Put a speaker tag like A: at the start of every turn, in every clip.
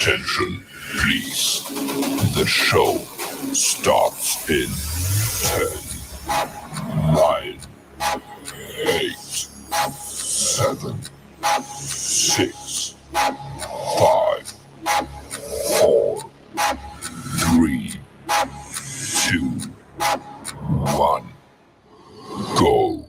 A: Attention, please. The show starts in 10, 9, 8, 7, 6, 5, 4, 3, 2, 1, go.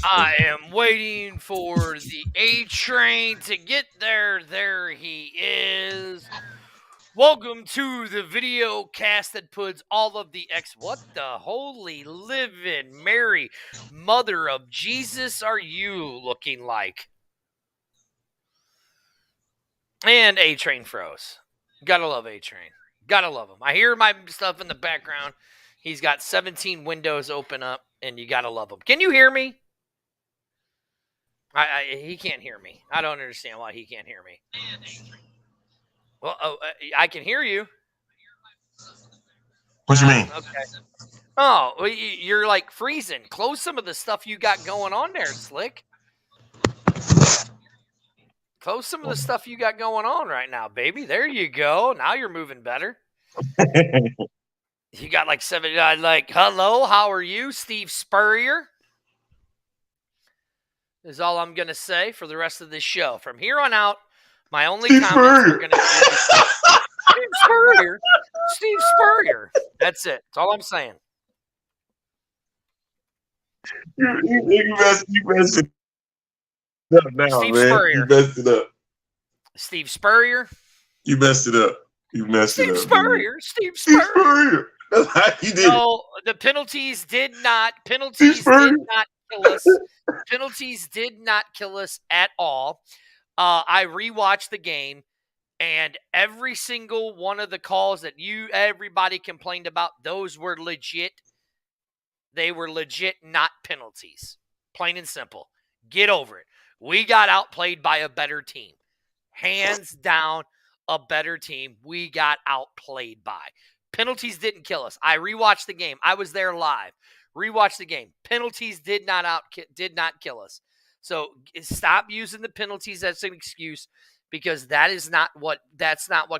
B: I am waiting for the A train to get there. There he is. Welcome to the video cast that puts all of the what the holy living Mary, Mother of Jesus, are you looking like? And A train froze. Gotta love A train. Gotta love him. I hear my stuff in the background. He's got 17 windows open up, and you gotta love him. Can you hear me? He can't hear me. I don't understand why he can't hear me. Well, I can hear you.
C: What you mean?
B: Okay. Oh, well, you're like freezing. Close some of the stuff you got going on there, Slick. Close some of the stuff you got going on right now, baby. There you go. Now you're moving better. You got like 7, like, hello, how are you, Steve Spurrier? Is all I'm going to say for the rest of this show. From here on out, my only comments are going to be Steve Spurrier. Steve Spurrier. That's it. That's all I'm saying.
C: You messed it up now,
B: Steve
C: man.
B: Spurrier.
C: You messed it up.
B: Steve Spurrier.
C: You messed it up. You messed
B: Steve
C: it up.
B: Spurrier.
C: Dude.
B: Steve Spurrier.
C: Steve Spurrier. That's how you did
B: No, the penalties did not kill us. Penalties did not kill us at all. I rewatched the game, and every single one of the calls that everybody complained about, those were legit. They were legit not penalties. Plain and simple. Get over it. We got outplayed by a better team. Hands down, a better team we got outplayed by. Penalties didn't kill us. I rewatched the game. I was there live. Rewatched the game. Penalties did not kill us. So stop using the penalties as an excuse, because that's not what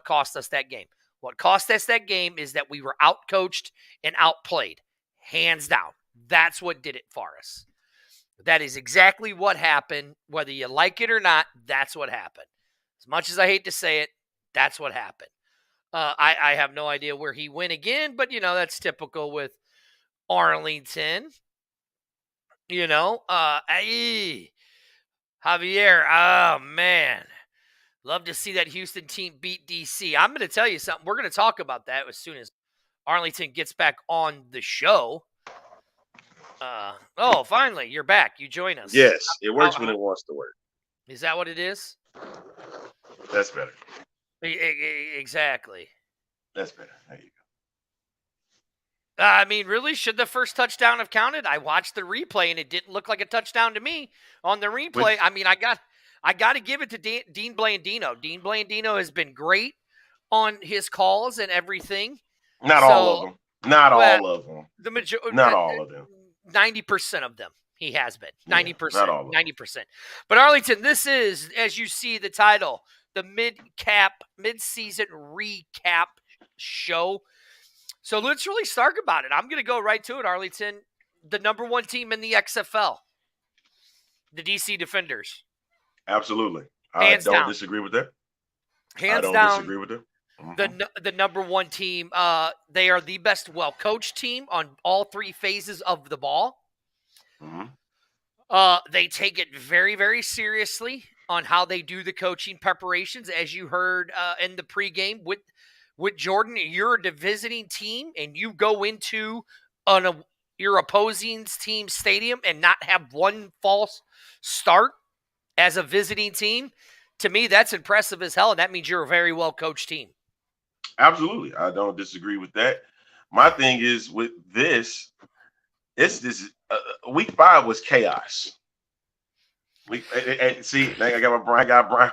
B: cost us that game. What cost us that game is that we were outcoached and outplayed. Hands down. That's what did it for us. That is exactly what happened. Whether you like it or not, that's what happened. As much as I hate to say it, that's what happened. I have no idea where he went again, but, that's typical with Arlington. Javier, oh, man. Love to see that Houston team beat DC. I'm going to tell you something. We're going to talk about that as soon as Arlington gets back on the show. Finally, you're back. You join us.
C: Yes, it works when it wants to work.
B: Is that what it is?
C: That's better.
B: Exactly.
C: That's better. There you
B: go. I mean, really, should the first touchdown have counted? I watched the replay, and it didn't look like a touchdown to me on the replay. I mean, I got to give it to Dean Blandino. Dean Blandino has been great on his calls and everything.
C: Not all of them. Not all of them.
B: The majority.
C: Not all of them.
B: 90% of them. He has been 90%.
C: Not all of them.
B: 90%. But Arlington, this is, as you see the title, the mid-season recap show. So let's really start about it. I'm going to go right to it, Arlington. The number one team in the XFL, the DC Defenders.
C: Absolutely. I don't disagree with that.
B: Hands down. I don't disagree with that. Mm-hmm. The number one team. They are the best, well-coached team on all three phases of the ball.
C: Mm-hmm.
B: They take it very, very seriously. on how they do the coaching preparations, as you heard in the pregame with Jordan. You're a visiting team, and you go into your opposing team's stadium and not have one false start as a visiting team. To me, that's impressive as hell, and that means you're a very well-coached team.
C: Absolutely. I don't disagree with that. My thing is with this, week 5 was chaos. See, I got Brian.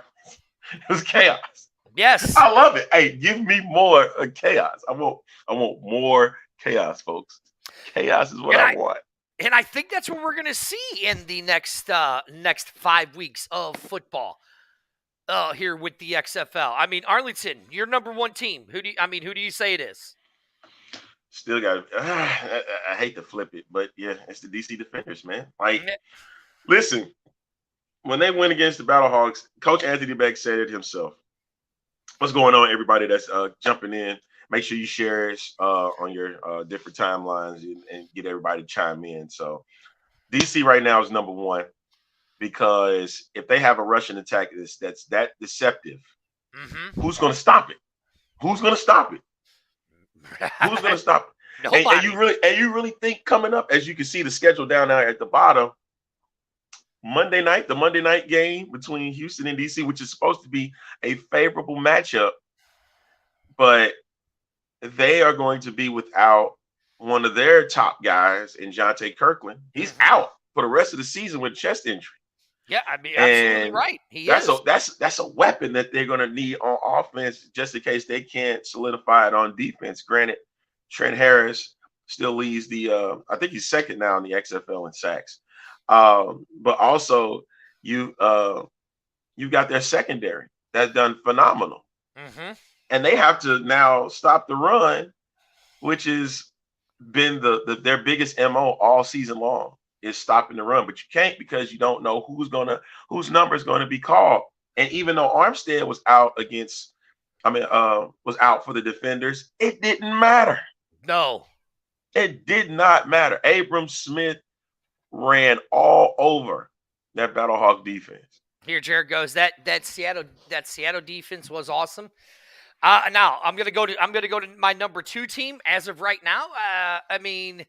C: It was chaos.
B: Yes.
C: I love it. Hey, give me more chaos. I want more chaos, folks. Chaos is what I want.
B: And I think that's what we're going to see in the next 5 weeks of football here with the XFL. I mean, Arlington, your number one team. Who do you say it is?
C: Still got. I hate to flip it, but yeah, it's the DC Defenders, man. Like, listen, when they went against the Battlehawks, Coach Anthony Beck said it himself. What's going on, everybody that's jumping in? Make sure you share it on your different timelines and get everybody to chime in. So DC right now is number one because if they have a rushing attack that's that deceptive, who's going to stop it? Who's going to stop it? Who's going to stop it? And you really think coming up, as you can see the schedule down there at the bottom, the Monday night game between Houston and DC, which is supposed to be a favorable matchup, but they are going to be without one of their top guys in Jonte Kirkland. He's out for the rest of the season with a chest injury.
B: Yeah, I mean, absolutely right.
C: That's a weapon that they're going to need on offense just in case they can't solidify it on defense. Granted, Trent Harris still leads I think he's second now in the XFL in sacks. But also you got their secondary that's done phenomenal. And they have to now stop the run, which has been their biggest MO all season long, is stopping the run. But you can't because you don't know whose number is going to be called. And even though Armstead was out was out for the Defenders, it didn't matter.
B: No.
C: It did not matter. Abram Smith ran all over that Battlehawk defense.
B: Here, Jared goes. That Seattle defense was awesome. Now I'm gonna go to my number 2 team as of right now. It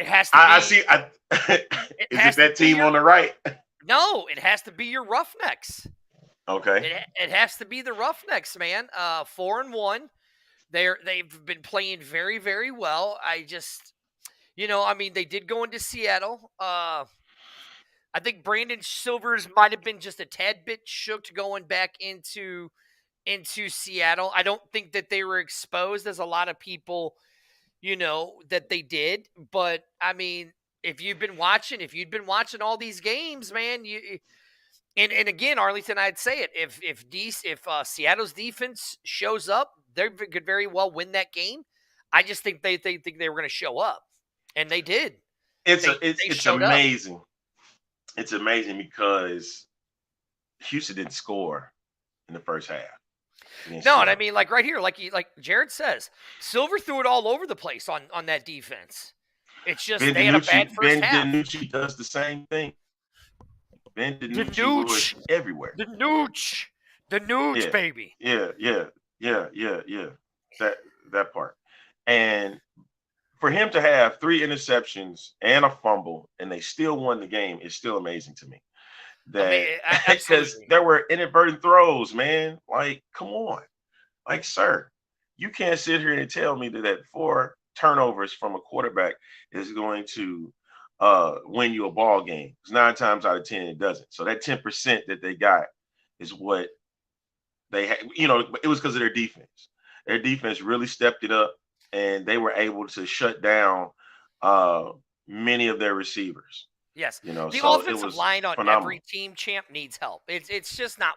B: has to be.
C: I see. Is it that team on the right?
B: No, it has to be your Roughnecks.
C: Okay.
B: It has to be the Roughnecks, man. 4-1. They've been playing very, very well. They did go into Seattle. I think Brandon Silvers might have been just a tad bit shook going back into Seattle. I don't think that they were exposed as a lot of people, that they did. But I mean, if you'd been watching all these games, man, and again, Arlington, I'd say it. If Seattle's defense shows up, they could very well win that game. I just think they think they were going to show up, and they did.
C: It's amazing. Up. It's amazing because Houston didn't score in the first half.
B: No, and I mean, like right here, like Jared says, Silver threw it all over the place on that defense. It's just they had a bad first half.
C: Ben DiNucci does the same thing. Ben DiNucci was everywhere.
B: The nooch, baby.
C: Yeah. That part. And for him to have 3 interceptions and a fumble, and they still won the game, is still amazing to me. Because there were inadvertent throws, man. Like, come on. Like, sir, you can't sit here and tell me that 4 turnovers from a quarterback is going to win you a ball game. 9 times out of 10, it doesn't. So that 10% that they got is what they had. It was because of their defense. Their defense really stepped it up, and they were able to shut down many of their receivers.
B: Yes, the offensive line on every team, champ, needs help. It's just not.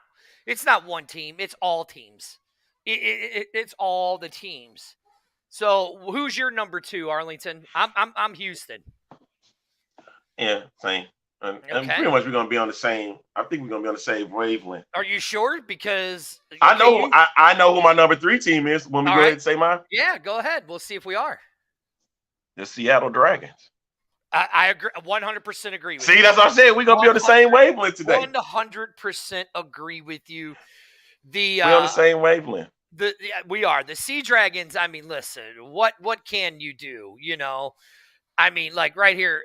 B: It's not one team. It's all teams. It's all the teams. So who's your number 2, Arlington? I'm Houston.
C: Yeah, same. And pretty much we're gonna be on the same. I think we're gonna be on the same wavelength.
B: Are you sure? Because
C: I know who my number 3 team is. When we go ahead and say mine.
B: Yeah, go ahead. We'll see if we are.
C: The Seattle Dragons.
B: I agree. 100% agree with
C: See,
B: you.
C: that's what I said. We're going to be on the same wavelength today.
B: 100% agree with you.
C: We're on the same wavelength.
B: We are. The Sea Dragons, I mean, listen, what can you do? You know, I mean, like right here,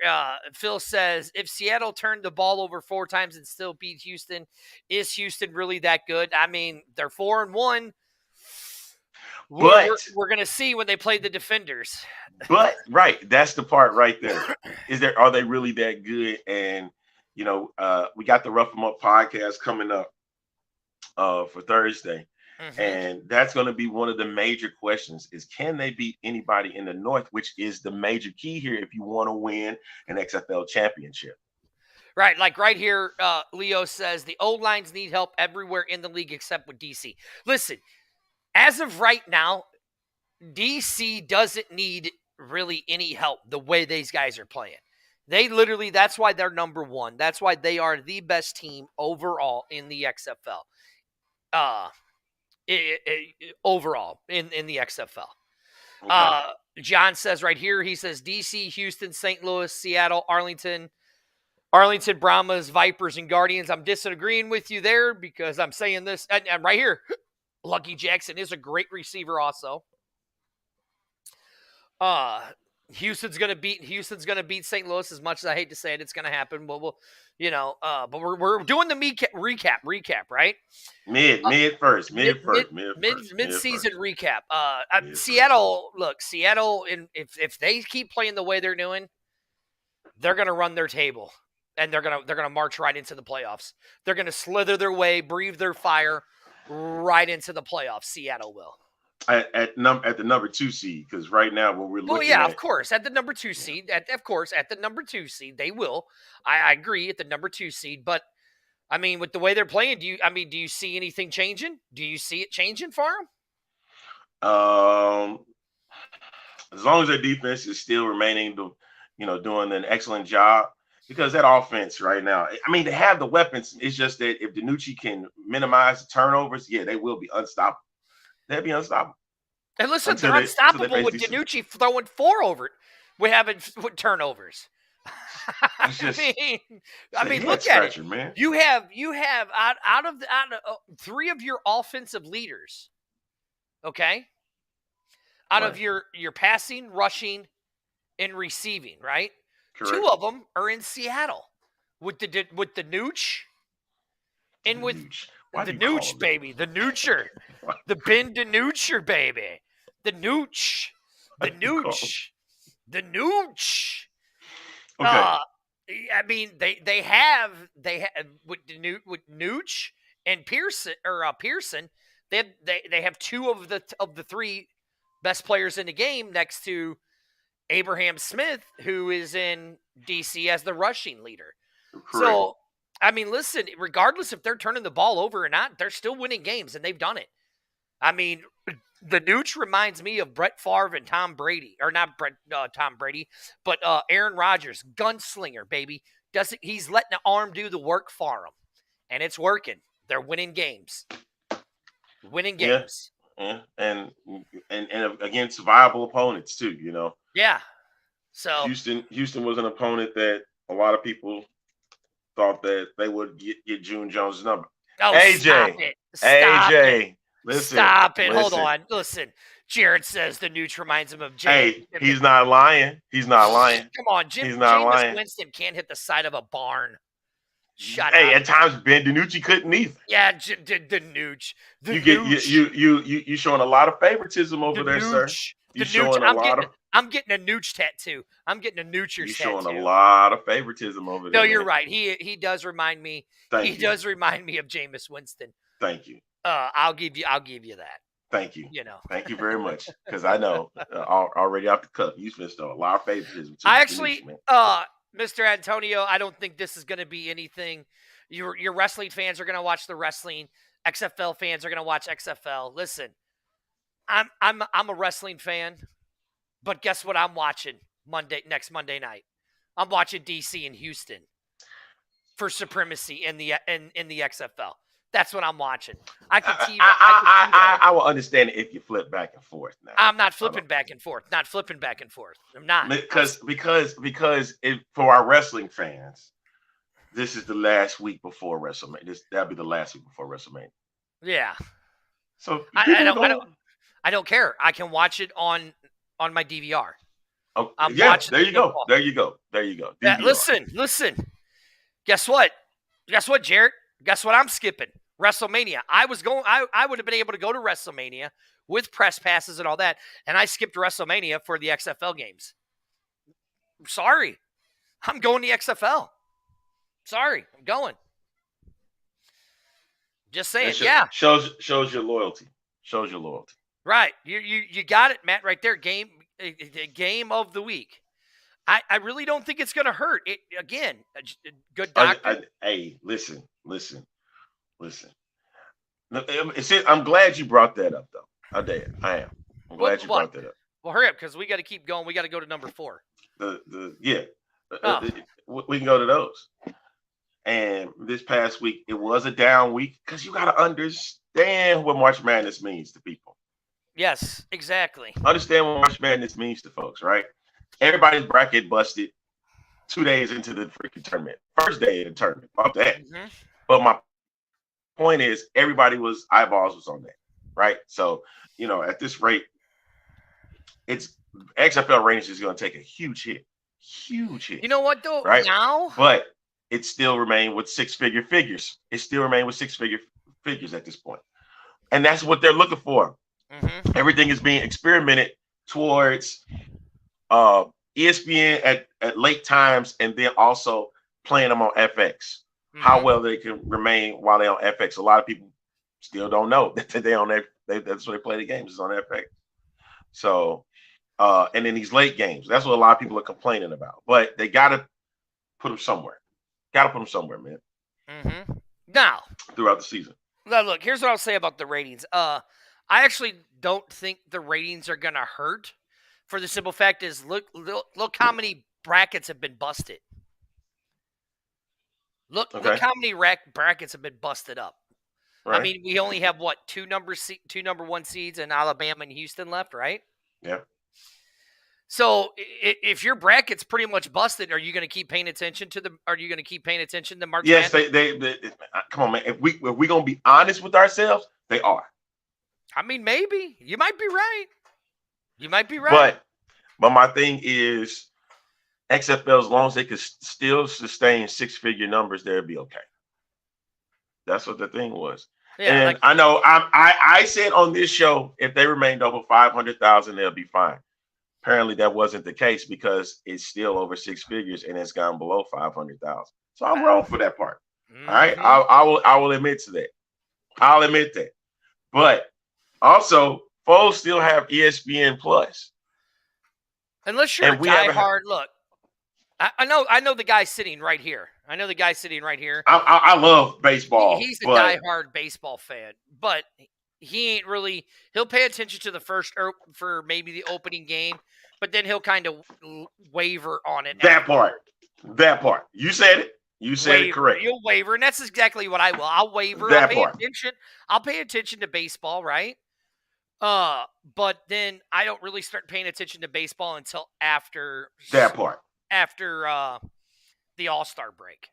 B: Phil says, if Seattle turned the ball over 4 times and still beat Houston, is Houston really that good? I mean, they're 4-1. We're going to see when they play the Defenders.
C: But right, that's the part right there. Are they really that good? And you know, we got the Rough 'Em Up podcast coming up for Thursday. And that's going to be one of the major questions is, can they beat anybody in the North, which is the major key here if you want to win an XFL championship.
B: Right. Like right here, Leo says the O-lines need help everywhere in the league except with DC. Listen, as of right now, DC doesn't need really any help the way these guys are playing. They literally, that's why they're number 1. That's why they are the best team overall in the XFL. Overall in the XFL. Okay. John says right here, he says DC, Houston, St. Louis, Seattle, Arlington, Brahmas, Vipers, and Guardians. I'm disagreeing with you there because I'm saying this, and right here, Lucky Jackson is a great receiver also. Houston's gonna beat St. Louis. As much as I hate to say it, it's gonna happen. But we'll, but we're doing the recap, right?
C: Mid-season
B: recap. Seattle. Look, Seattle. If they keep playing the way they're doing, they're gonna run their table, and they're gonna march right into the playoffs. They're gonna slither their way, breathe their fire, right into the playoffs. Seattle will.
C: At the number 2 seed, because right now when we're looking
B: of course, at the number 2 seed, at the number 2 seed, they will. I agree at the number 2 seed, but I mean, with the way they're playing, do you see anything changing? Do you see it changing for them?
C: As long as their defense is still remaining, doing an excellent job, because that offense right now, I mean, they have the weapons. It's just that if Danucci can minimize the turnovers, they will be unstoppable. They'll be unstoppable.
B: And listen, they're unstoppable with Danucci throwing 4 over it. We haven't with turnovers. I mean, look at it, man. You have out of 3 of your offensive leaders, okay? Out of your passing, rushing, and receiving, right? Correct. 2 of them are in Seattle with the Nooch and with the Nooch, baby. The Noocher. The Ben DiNucci, baby. The Nooch. The Nooch. The Nooch. Okay. I mean, they have with Nooch and Pearson they have 2 of the 3 best players in the game next to Abraham Smith, who is in DC as the rushing leader. Correct. So, I mean, listen, regardless if they're turning the ball over or not, they're still winning games, and they've done it. I mean, the Nooch reminds me of Brett Favre and Tom Brady, or not Tom Brady, but Aaron Rodgers, gunslinger, baby. He's letting the arm do the work for him, and it's working. They're winning games.
C: Yeah. And against viable opponents too,
B: Yeah. So
C: Houston was an opponent that a lot of people thought that they would get June Jones' number.
B: Oh, stop it.
C: Listen.
B: Stop it. Hold on. Listen. Jared says the Nooch reminds him of Jay.
C: Hey, he's not lying. Come
B: on, Jameis Winston can't hit the side of a barn. Shut up.
C: Hey, at times Ben DiNucci couldn't either.
B: Yeah, the Nooch.
C: You showing a lot of favoritism over there, sir.
B: I'm getting a Nooch tattoo. I'm getting a Noocher's tattoo.
C: You're showing a lot of favoritism over there.
B: No, you're right. He does remind me. Does remind me of Jameis Winston.
C: Thank you.
B: I'll give you that.
C: Thank you. Thank you very much. Because I know already off the cuff, you spent a lot of favoritism.
B: Mr. Antonio, I don't think this is going to be anything. Your wrestling fans are going to watch the wrestling. XFL fans are going to watch XFL. Listen, I'm a wrestling fan, but guess what? I'm watching next Monday night. I'm watching DC and Houston for supremacy in the XFL. That's what I'm watching. I could TiVo.
C: I will understand it if you flip back and forth. Now
B: I'm not flipping back and forth. Not flipping back and forth. I'm not.
C: Because for our wrestling fans, this is the last week before WrestleMania. That'll be the last week before WrestleMania.
B: Yeah.
C: So
B: I don't care. I can watch it on my DVR.
C: Oh, yeah, there you go. There you go.
B: Yeah, listen. Guess what, Jarrett? Guess what I'm skipping? WrestleMania. I would have been able to go to WrestleMania with press passes and all that, and I skipped WrestleMania for the XFL games. Sorry. I'm going to XFL. Sorry, I'm going. Just saying, yeah.
C: Shows your loyalty. Shows your loyalty.
B: Right. You got it, Matt, right there. Game of the week. I really don't think it's going to hurt. It again, a good doctor.
C: Hey, listen. I'm glad you brought that up, though. I am. I'm glad you brought that up.
B: Well, hurry up, because we got to keep going. We got to go to number 4.
C: We can go to those. And this past week, it was a down week because you got to understand what March Madness means to people.
B: Yes, exactly.
C: Understand what March Madness means to folks, right? Everybody's bracket busted 2 days into the freaking tournament. First day of the tournament. About that. Mm-hmm. But my point is, eyeballs was on that, right? So, at this rate, it's XFL ratings is going to take a huge hit. Huge hit.
B: You know what, though?
C: Right?
B: Now?
C: But it still remained with six-figure figures. It still remained with six-figure figures at this point. And that's what they're looking for. Mm-hmm. Everything is being experimented towards ESPN at late times, and then also playing them on FX. Mm-hmm. How well they can remain while they're on FX. A lot of people still don't know that they're on there. That's where they play the games, is on FX. So, and then these late games, that's what a lot of people are complaining about. But they got to put them somewhere. Got to put them somewhere, man.
B: Mm-hmm. Now,
C: throughout the season.
B: Now, look, here's what I'll say about the ratings. I actually don't think the ratings are going to hurt. For the simple fact is, look how many brackets have been busted. Look how many brackets have been busted up. Right. I mean, we only have two number 1 seeds in Alabama and Houston left, right?
C: Yeah.
B: So if your bracket's pretty much busted, are you going to keep paying attention to March?
C: Yes, they come on, man. If we going to be honest with ourselves, they are.
B: I mean, maybe you might be right. But
C: my thing is, XFL, as long as they could still sustain 6-figure numbers, they'll be okay. That's what the thing was. Yeah, and I know I said on this show, if they remained over 500,000, they'll be fine. Apparently that wasn't the case because it's still over 6 figures and it's gone below 500,000. So I'm wrong for that part. Mm-hmm. All right. I will admit to that. I'll admit that. But also, folks still have ESPN Plus.
B: Unless you're a diehard, look. I know the guy sitting right here. I
C: love baseball.
B: He's a diehard baseball fan, but he ain't really. He'll pay attention to the first for maybe the opening game, but then he'll kind of waver on it.
C: That part. You said it. You said it correct.
B: You'll waver, and that's exactly what I will. I'll waver. I'll pay attention to baseball, right? But then I don't really start paying attention to baseball until after
C: that part.
B: After the All-Star break.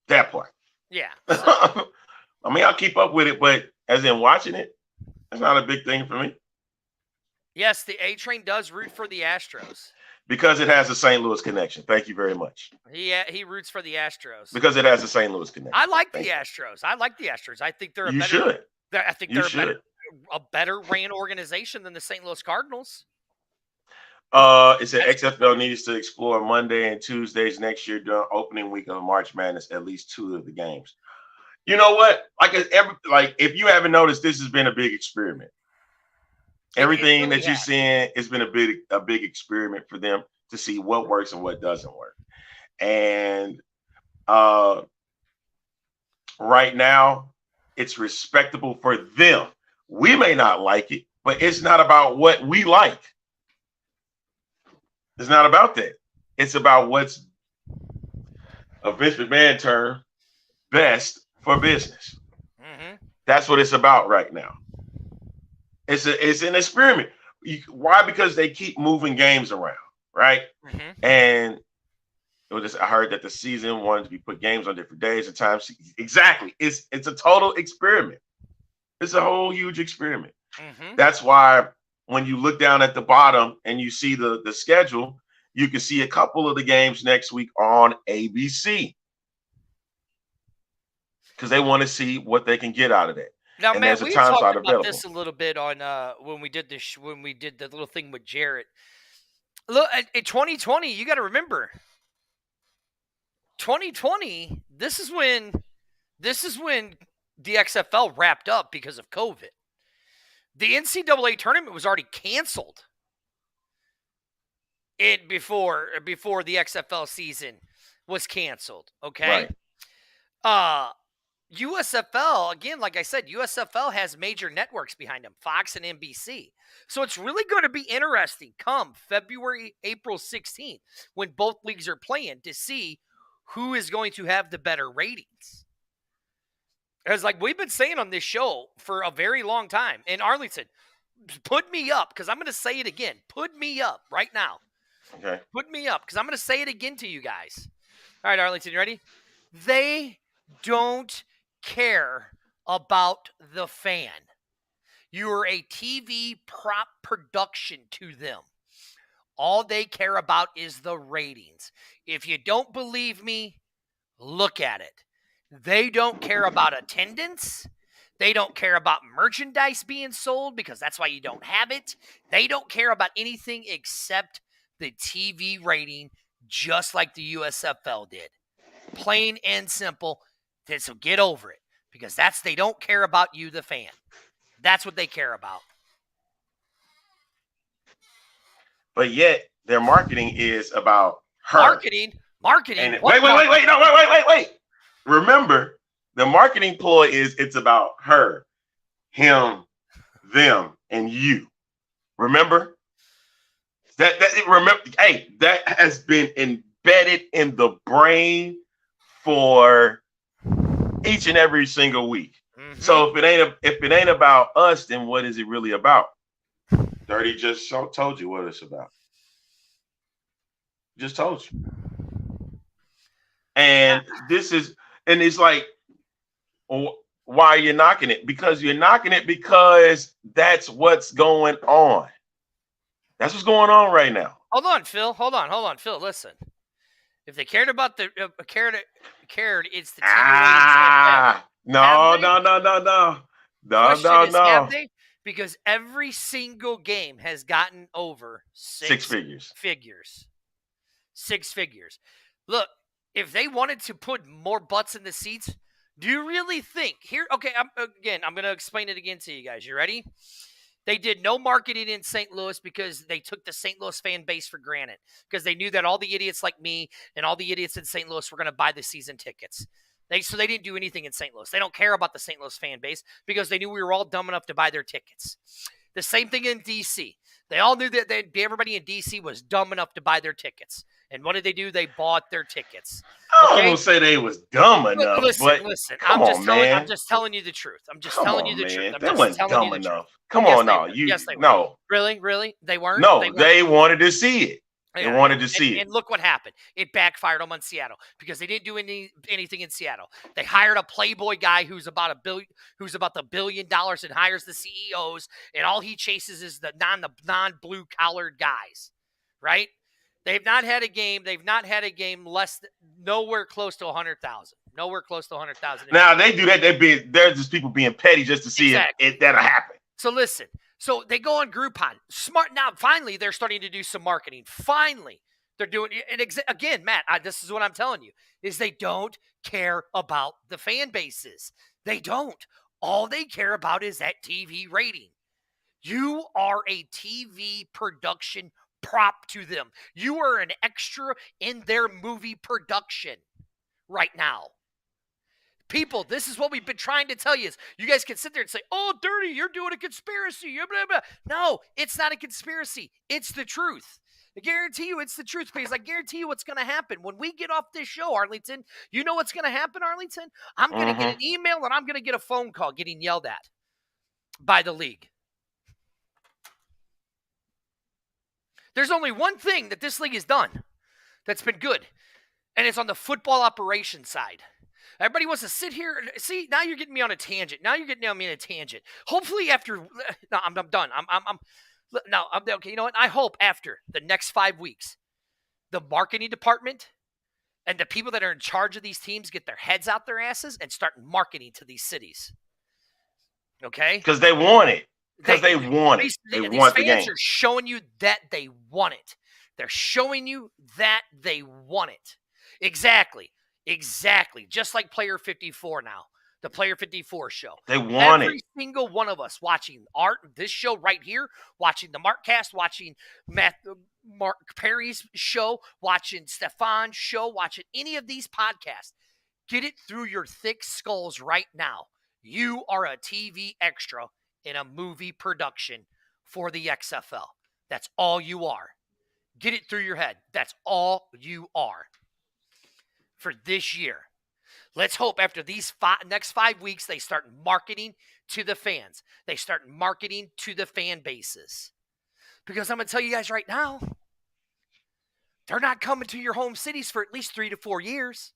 C: That part.
B: Yeah.
C: So. I mean, I'll keep up with it, but as in watching it, that's not a big thing for me.
B: Yes, the A Train does root for the Astros.
C: Because it has a St. Louis connection. Thank you very much.
B: He roots for the Astros.
C: Because it has a St. Louis connection.
B: I like the Astros. I think they're a better ran organization than the St. Louis Cardinals.
C: It said XFL needs to explore Monday and Tuesdays next year during opening week of March Madness, at least 2 of the games. You know what? If you haven't noticed, this has been a big experiment. Everything that you're seeing has been a big experiment for them to see what works and what doesn't work. And right now, it's respectable for them. We may not like it, but it's not about what we like. It's not about that. It's about what's a Vince McMahon term best for business. That's what it's about right now. It's an experiment. Why? Because they keep moving games around, right? And it was just, I heard that the season wanted to be put games on different days and times. Exactly. It's a total experiment. It's a whole huge experiment. That's why when you look down at the bottom and you see the schedule, you can see a couple of the games next week on ABC because they want to see what they can get out of that.
B: Now,
C: and
B: Matt,
C: there's a
B: we
C: time
B: talked
C: slot
B: about
C: available.
B: this a little bit on when we did this when we did the little thing with Jarrett. Look, in 2020, you got to remember, 2020. This is when the XFL wrapped up because of COVID. The NCAA tournament was already canceled before the XFL season was canceled. Okay.
C: Right.
B: USFL, again, like I said, USFL has major networks behind them, Fox and NBC. So it's really going to be interesting come April 16th, when both leagues are playing, to see who is going to have the better ratings. As like we've been saying on this show for a very long time. And Arlington, put me up, because I'm going to say it again. Put me up right now.
C: Okay.
B: Put me up, because I'm going to say it again to you guys. All right, Arlington, you ready? They don't care about the fan. You are a TV prop production to them. All they care about is the ratings. If you don't believe me, look at it. They don't care about attendance. They don't care about merchandise being sold, because that's why you don't have it. They don't care about anything except the TV rating, just like the USFL did. Plain and simple. So get over it, because they don't care about you, the fan. That's what they care about.
C: But yet their marketing is about her.
B: Marketing.
C: And wait. Remember, the marketing ploy is it's about her, him, them, and you. Remember? Hey, that has been embedded in the brain for each and every single week. So if it ain't about us, then what is it really about? Dirty just told you what it's about. Just told you. And it's like, why are you knocking it? Because you're knocking it because that's what's going on. That's what's going on right now.
B: Hold on, Phil. Phil, listen. If they cared about the cared, it's the TV ratings.
C: No.
B: Have they? Because every single game has gotten over six figures. 6 figures. Look, if they wanted to put more butts in the seats, do you really think here? Okay, I'm going to explain it again to you guys. You ready? They did no marketing in St. Louis because they took the St. Louis fan base for granted, because they knew that all the idiots like me and all the idiots in St. Louis were going to buy the season tickets. So they didn't do anything in St. Louis. They don't care about the St. Louis fan base because they knew we were all dumb enough to buy their tickets. The same thing in D.C. They all knew that everybody in D.C. was dumb enough to buy their tickets. And what did they do? They bought their tickets.
C: I don't say they was dumb enough.
B: Listen. I'm just telling you the truth.
C: They weren't dumb enough. Come on now.
B: Yes, they were.
C: No.
B: Really? They weren't?
C: No, they wanted to see it. They wanted to see it.
B: And look what happened. It backfired them on Seattle because they didn't do anything in Seattle. They hired a Playboy guy who's about the $1 billion and hires the CEOs, and all he chases is the non-blue collared guys, right? They've not had a game nowhere close to 100,000. Nowhere close to 100,000.
C: Now they do that. They're just people being petty just to see if that'll happen.
B: So listen. So they go on Groupon. Smart. Now, finally, they're starting to do some marketing. Finally, they're doing it. And again, Matt, this is what I'm telling you, is they don't care about the fan bases. They don't. All they care about is that TV rating. You are a TV production prop to them. You are an extra in their movie production right now. People, this is what we've been trying to tell you. Is you guys can sit there and say, oh, Dirty, you're doing a conspiracy. Blah, blah. No, it's not a conspiracy. It's the truth. I guarantee you it's the truth, because I guarantee you what's going to happen. When we get off this show, Arlington, you know what's going to happen, Arlington? I'm going to get an email and I'm going to get a phone call getting yelled at by the league. There's only one thing that this league has done that's been good, and it's on the football operations side. Everybody wants to sit here. See, now you're getting me on a tangent. Hopefully after – no, I'm done. I'm okay. You know what? I hope after the next 5 weeks, the marketing department and the people that are in charge of these teams get their heads out their asses and start marketing to these cities. Okay?
C: Because they want it. Because they want it. They want the game.
B: These fans are showing you that they want it. They're showing you that they want it. Exactly. Just like Player 54 now. The Player 54 show.
C: They want
B: Every single one of us watching this show right here, watching the Markcast, watching Mark Perry's show, watching Stefan's show, watching any of these podcasts. Get it through your thick skulls right now. You are a TV extra in a movie production for the XFL. That's all you are. Get it through your head. That's all you are for this year. Let's hope after these next 5 weeks, they start marketing to the fans. They start marketing to the fan bases. Because I'm going to tell you guys right now, they're not coming to your home cities for at least 3 to 4 years.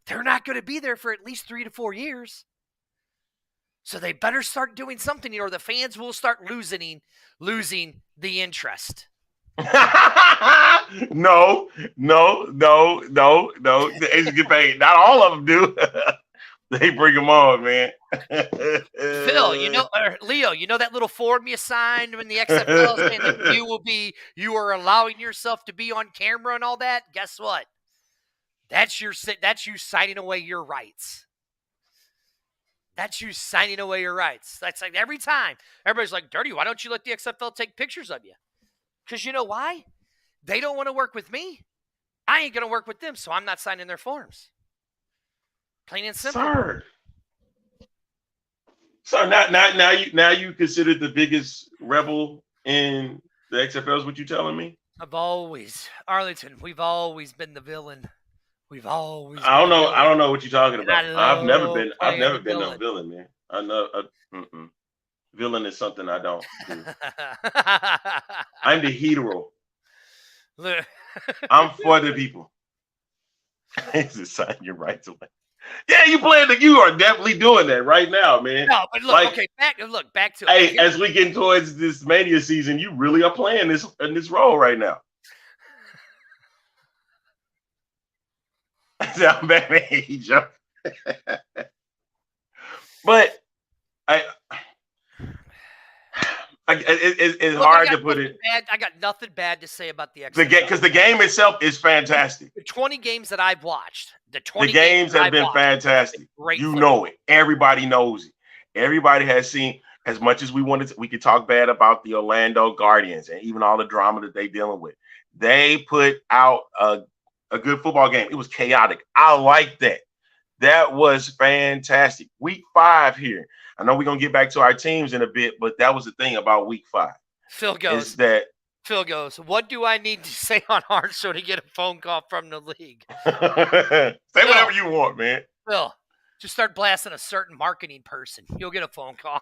B: They're not going to be there for at least 3 to 4 years. So they better start doing something, or the fans will start losing the interest.
C: No. The agents get paid. Not all of them do. They bring them on, man.
B: Phil, Leo, you know that little form you signed when the XFL is saying that you are allowing yourself to be on camera and all that? Guess what? That's you signing away your rights. That's you signing away your rights. That's like every time. Everybody's like, Dirty, why don't you let the XFL take pictures of you? Because you know why? They don't want to work with me. I ain't going to work with them, so I'm not signing their forms. Plain and simple.
C: So now you consider the biggest rebel in the XFL is what you telling me?
B: Arlington, we've always been the villain.
C: I don't know what you're talking about. I've never been a villain, man. I know. Villain is something I don't do. I'm the hero. I'm for the people. It's a sign your rights away. Yeah, you are definitely doing that right now, man.
B: No, but look, back to
C: it. Hey, as we get towards this Mania season, you really are playing this role right now. I'm Batman, Joe. But it's hard to put it.
B: I got nothing bad to say about the
C: XFL. Because the game itself is fantastic.
B: The 20 games that I've watched,
C: the games have been fantastic.
B: You
C: know it. Everybody knows it. Everybody has seen. As much as we could talk bad about the Orlando Guardians and even all the drama that they're dealing with. They put out a good football game. It was chaotic. I like that. That was fantastic. Week 5 here. I know we're going to get back to our teams in a bit, but that was the thing about week 5.
B: Phil goes, what do I need to say on our show to get a phone call from the league?
C: Say whatever you want, man.
B: Phil, just start blasting a certain marketing person. You'll get a phone call.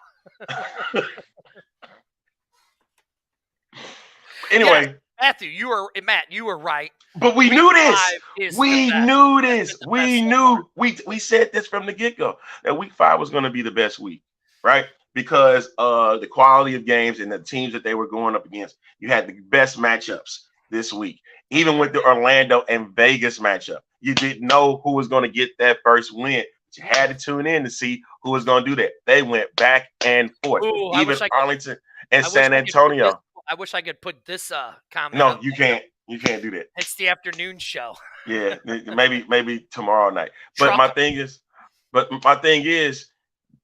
C: Anyway.
B: Yes, Matthew, you were right.
C: But we knew this. We knew this. We knew. We said this from the get-go that week 5 was going to be the best week, right? Because of the quality of games and the teams that they were going up against. You had the best matchups this week. Even with the Orlando and Vegas matchup, you didn't know who was going to get that first win. But you had to tune in to see who was going to do that. They went back and forth.
B: Ooh,
C: even Arlington and San Antonio.
B: I wish I could put this comment.
C: No, you can't. You can't do that.
B: It's the afternoon show.
C: Yeah, maybe tomorrow night. But my thing is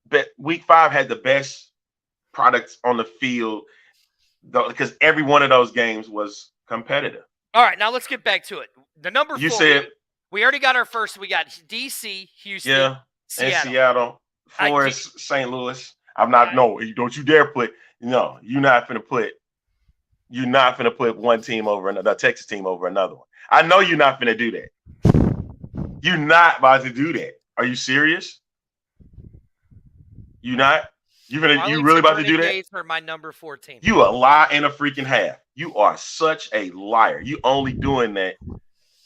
C: that week 5 had the best products on the field, because every one of those games was competitive.
B: All right, now let's get back to it. The number 4.
C: You said
B: we already got our first. We got DC, Houston,
C: and Seattle, Florence, St. Louis. I'm not. No, don't you dare put. No, you're not going to put. you're not finna put one team over another, Texas team over another one. I know you're not finna do that. You're not about to do that. Are you serious? You not? You really about to do that?
B: Renegades are my number 4 team.
C: You a lie and a freaking half. You are such a liar. You only doing that.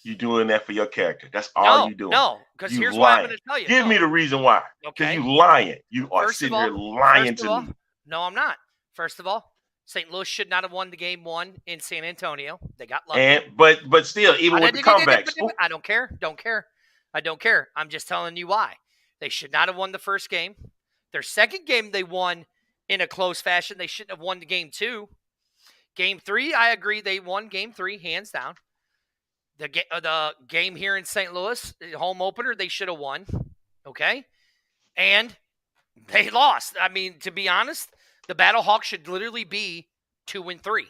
C: You doing that for your character. That's all you doing.
B: No, because here's
C: lying.
B: what I'm going to tell you.
C: Give me the reason why. Because you lying. You are sitting here lying to me.
B: No, I'm not. First of all, St. Louis should not have won the game 1 in San Antonio. They got lucky. But still, even with the comebacks. I don't care. I don't care. I'm just telling you why. They should not have won the first game. Their second game they won in a close fashion. They shouldn't have won the game 2. Game 3, I agree. They won game 3, hands down. The game here in St. Louis, the home opener, they should have won. Okay? And they lost. I mean, to be honest, the Battlehawks should literally be 2-3.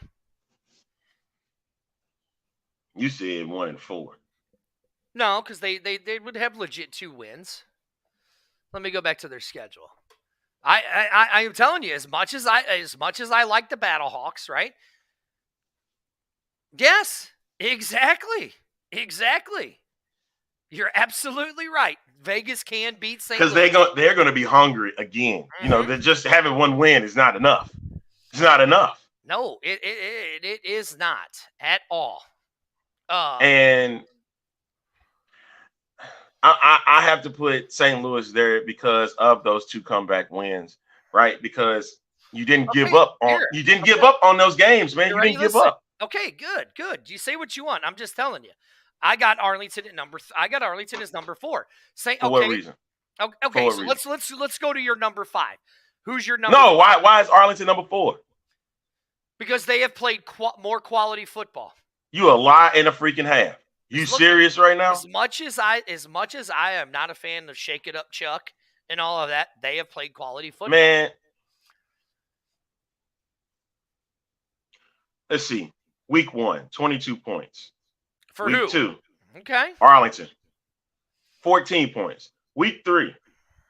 C: You said 1-4.
B: No, because they would have legit 2 wins. Let me go back to their schedule. I am telling you, as much as I like the Battlehawks, right? Yes, exactly. You're absolutely right. Vegas can beat St. Louis.
C: Because they're going to be hungry again. Mm-hmm. You know, they're just having one win is not enough. It's not enough.
B: No, it is not at all.
C: And I have to put St. Louis there because of those 2 comeback wins, right? Because you didn't give up on those games, man. You didn't give up.
B: Okay, good. You say what you want. I'm just telling you. I got Arlington at Arlington as number 4.
C: For what reason?
B: Okay, so let's go to your number 5. Who's your number?
C: No, why is Arlington number 4?
B: Because they have played more quality football.
C: You a lie and a freaking half. You serious right now?
B: As much as I am not a fan of Shake It Up Chuck and all of that, they have played quality football.
C: Man, let's see. Week 1, 22 points.
B: For
C: Week
B: who?
C: 2,
B: okay.
C: Arlington, 14 points. Week 3,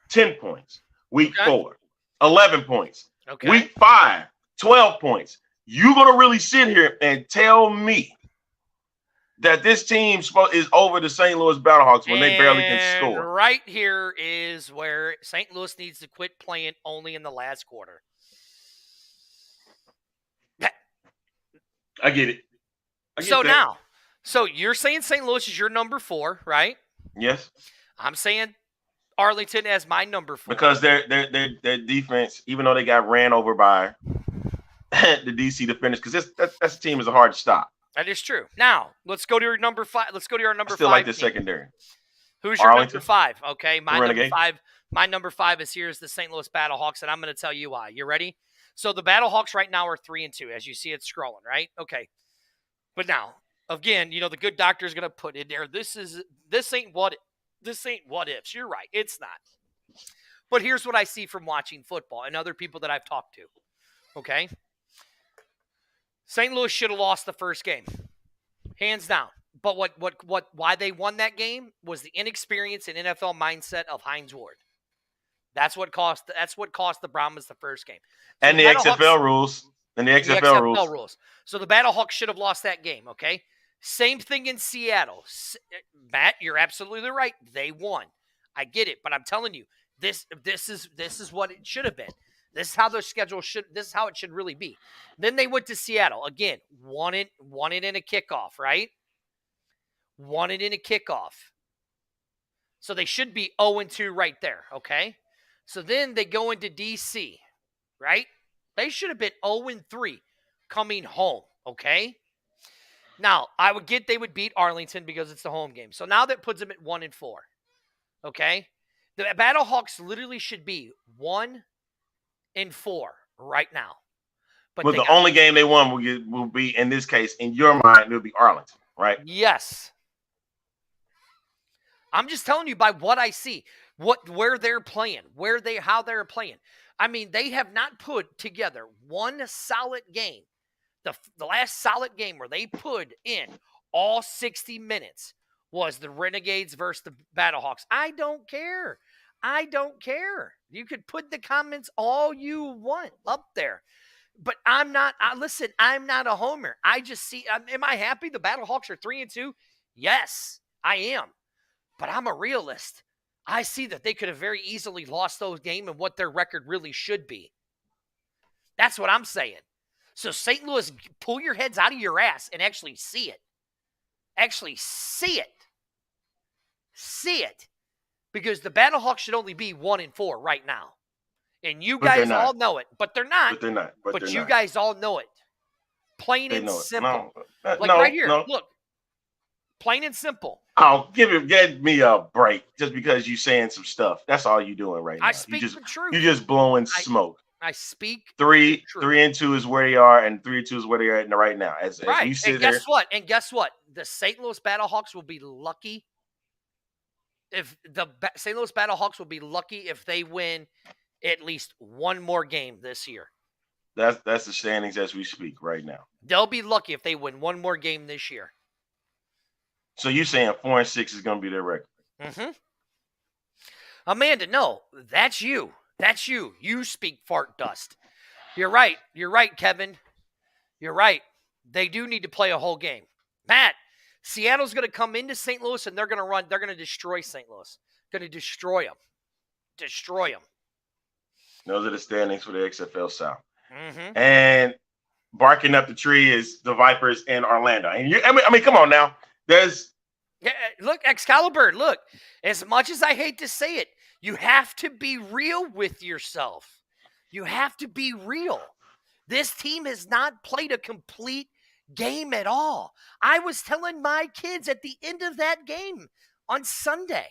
C: 10 points. Week 4, 11 points.
B: Okay.
C: Week 5, 12 points. You gonna really sit here and tell me that this team is over the St. Louis Battlehawks when they barely can score?
B: Right here is where St. Louis needs to quit playing only in the last quarter.
C: I get it.
B: So you're saying St. Louis is your number 4, right?
C: Yes.
B: I'm saying Arlington as my number 4.
C: Because their defense, even though they got ran over by the DC defenders, because that team is hard to stop.
B: That is true. Now, let's go to your number 5. Let's go to your number 5.
C: Still like the secondary.
B: Who's your
C: Arlington?
B: number 5? Okay, my
C: Renegade.
B: number 5. My number 5 is here is the St. Louis Battlehawks, and I'm going to tell you why. You ready? So the Battlehawks right now are 3-2, as you see it scrolling, right? Okay. But now, again, you know, the good doctor is going to put in there, this ain't what ifs. You're right. It's not. But here's what I see from watching football and other people that I've talked to. Okay? St. Louis should have lost the first game. Hands down. But why they won that game was the inexperience and NFL mindset of Hines Ward. That's what cost the Brahmas the first game. So
C: and the XFL rules. And the XFL rules.
B: So the Battlehawks should have lost that game, okay? Same thing in Seattle. Matt, you're absolutely right. They won. I get it, but I'm telling you, this is what it should have been. This is how their schedule this is how it should really be. Then they went to Seattle. Again, won it in a kickoff, right? Won it in a kickoff. So they should be 0-2 right there, okay? So then they go into DC, right? They should have been 0-3 coming home, okay? Now, I would get they would beat Arlington because it's the home game. So now that puts them at 1-4, okay? The Battlehawks literally should be 1-4 right now.
C: But the only game they won will be, in this case, in your mind, it will be Arlington, right?
B: Yes. I'm just telling you by what I see, where they're playing, how they're playing. I mean, they have not put together one solid game. The last solid game where they put in all 60 minutes was the Renegades versus the Battlehawks. I don't care. You could put the comments all you want up there. But I'm not. Listen, I'm not a homer. I just see. Am I happy the Battlehawks are 3-2? Yes, I am. But I'm a realist. I see that they could have very easily lost those games and what their record really should be. That's what I'm saying. So St. Louis, pull your heads out of your ass and actually see it. Actually see it. See it. Because the Battlehawks should only be 1-4 right now. And you guys all know it. But they're not.
C: But they're not.
B: But you guys all know it. Plain and simple.
C: No,
B: like right here. No. Look. Plain and simple.
C: Oh, get me a break just because you saying some stuff. That's all you doing right now.
B: I speak the truth.
C: You're just blowing smoke.
B: I speak
C: 3-2 is where they are, and 3-2 is where they are right now. As you sit
B: and guess what? And guess what? The St. Louis Battlehawks will be lucky if St. Louis Battlehawks will be lucky if they win at least one more game this year.
C: That's the standings as we speak right now.
B: They'll be lucky if they win one more game this year.
C: So you saying 4-6 is going to be their record?
B: Mm-hmm. Amanda, no, that's you. That's you. You speak fart dust. You're right. You're right, Kevin. You're right. They do need to play a whole game. Matt, Seattle's going to come into St. Louis and they're going to destroy St. Louis. Going to destroy them. Destroy them.
C: Those are the standings for the XFL South.
B: Mm-hmm.
C: And barking up the tree is the Vipers and Orlando. And I mean, come on now.
B: Look, Excalibur, look, as much as I hate to say it, you have to be real with yourself. You have to be real. This team has not played a complete game at all. I was telling my kids at the end of that game on Sunday.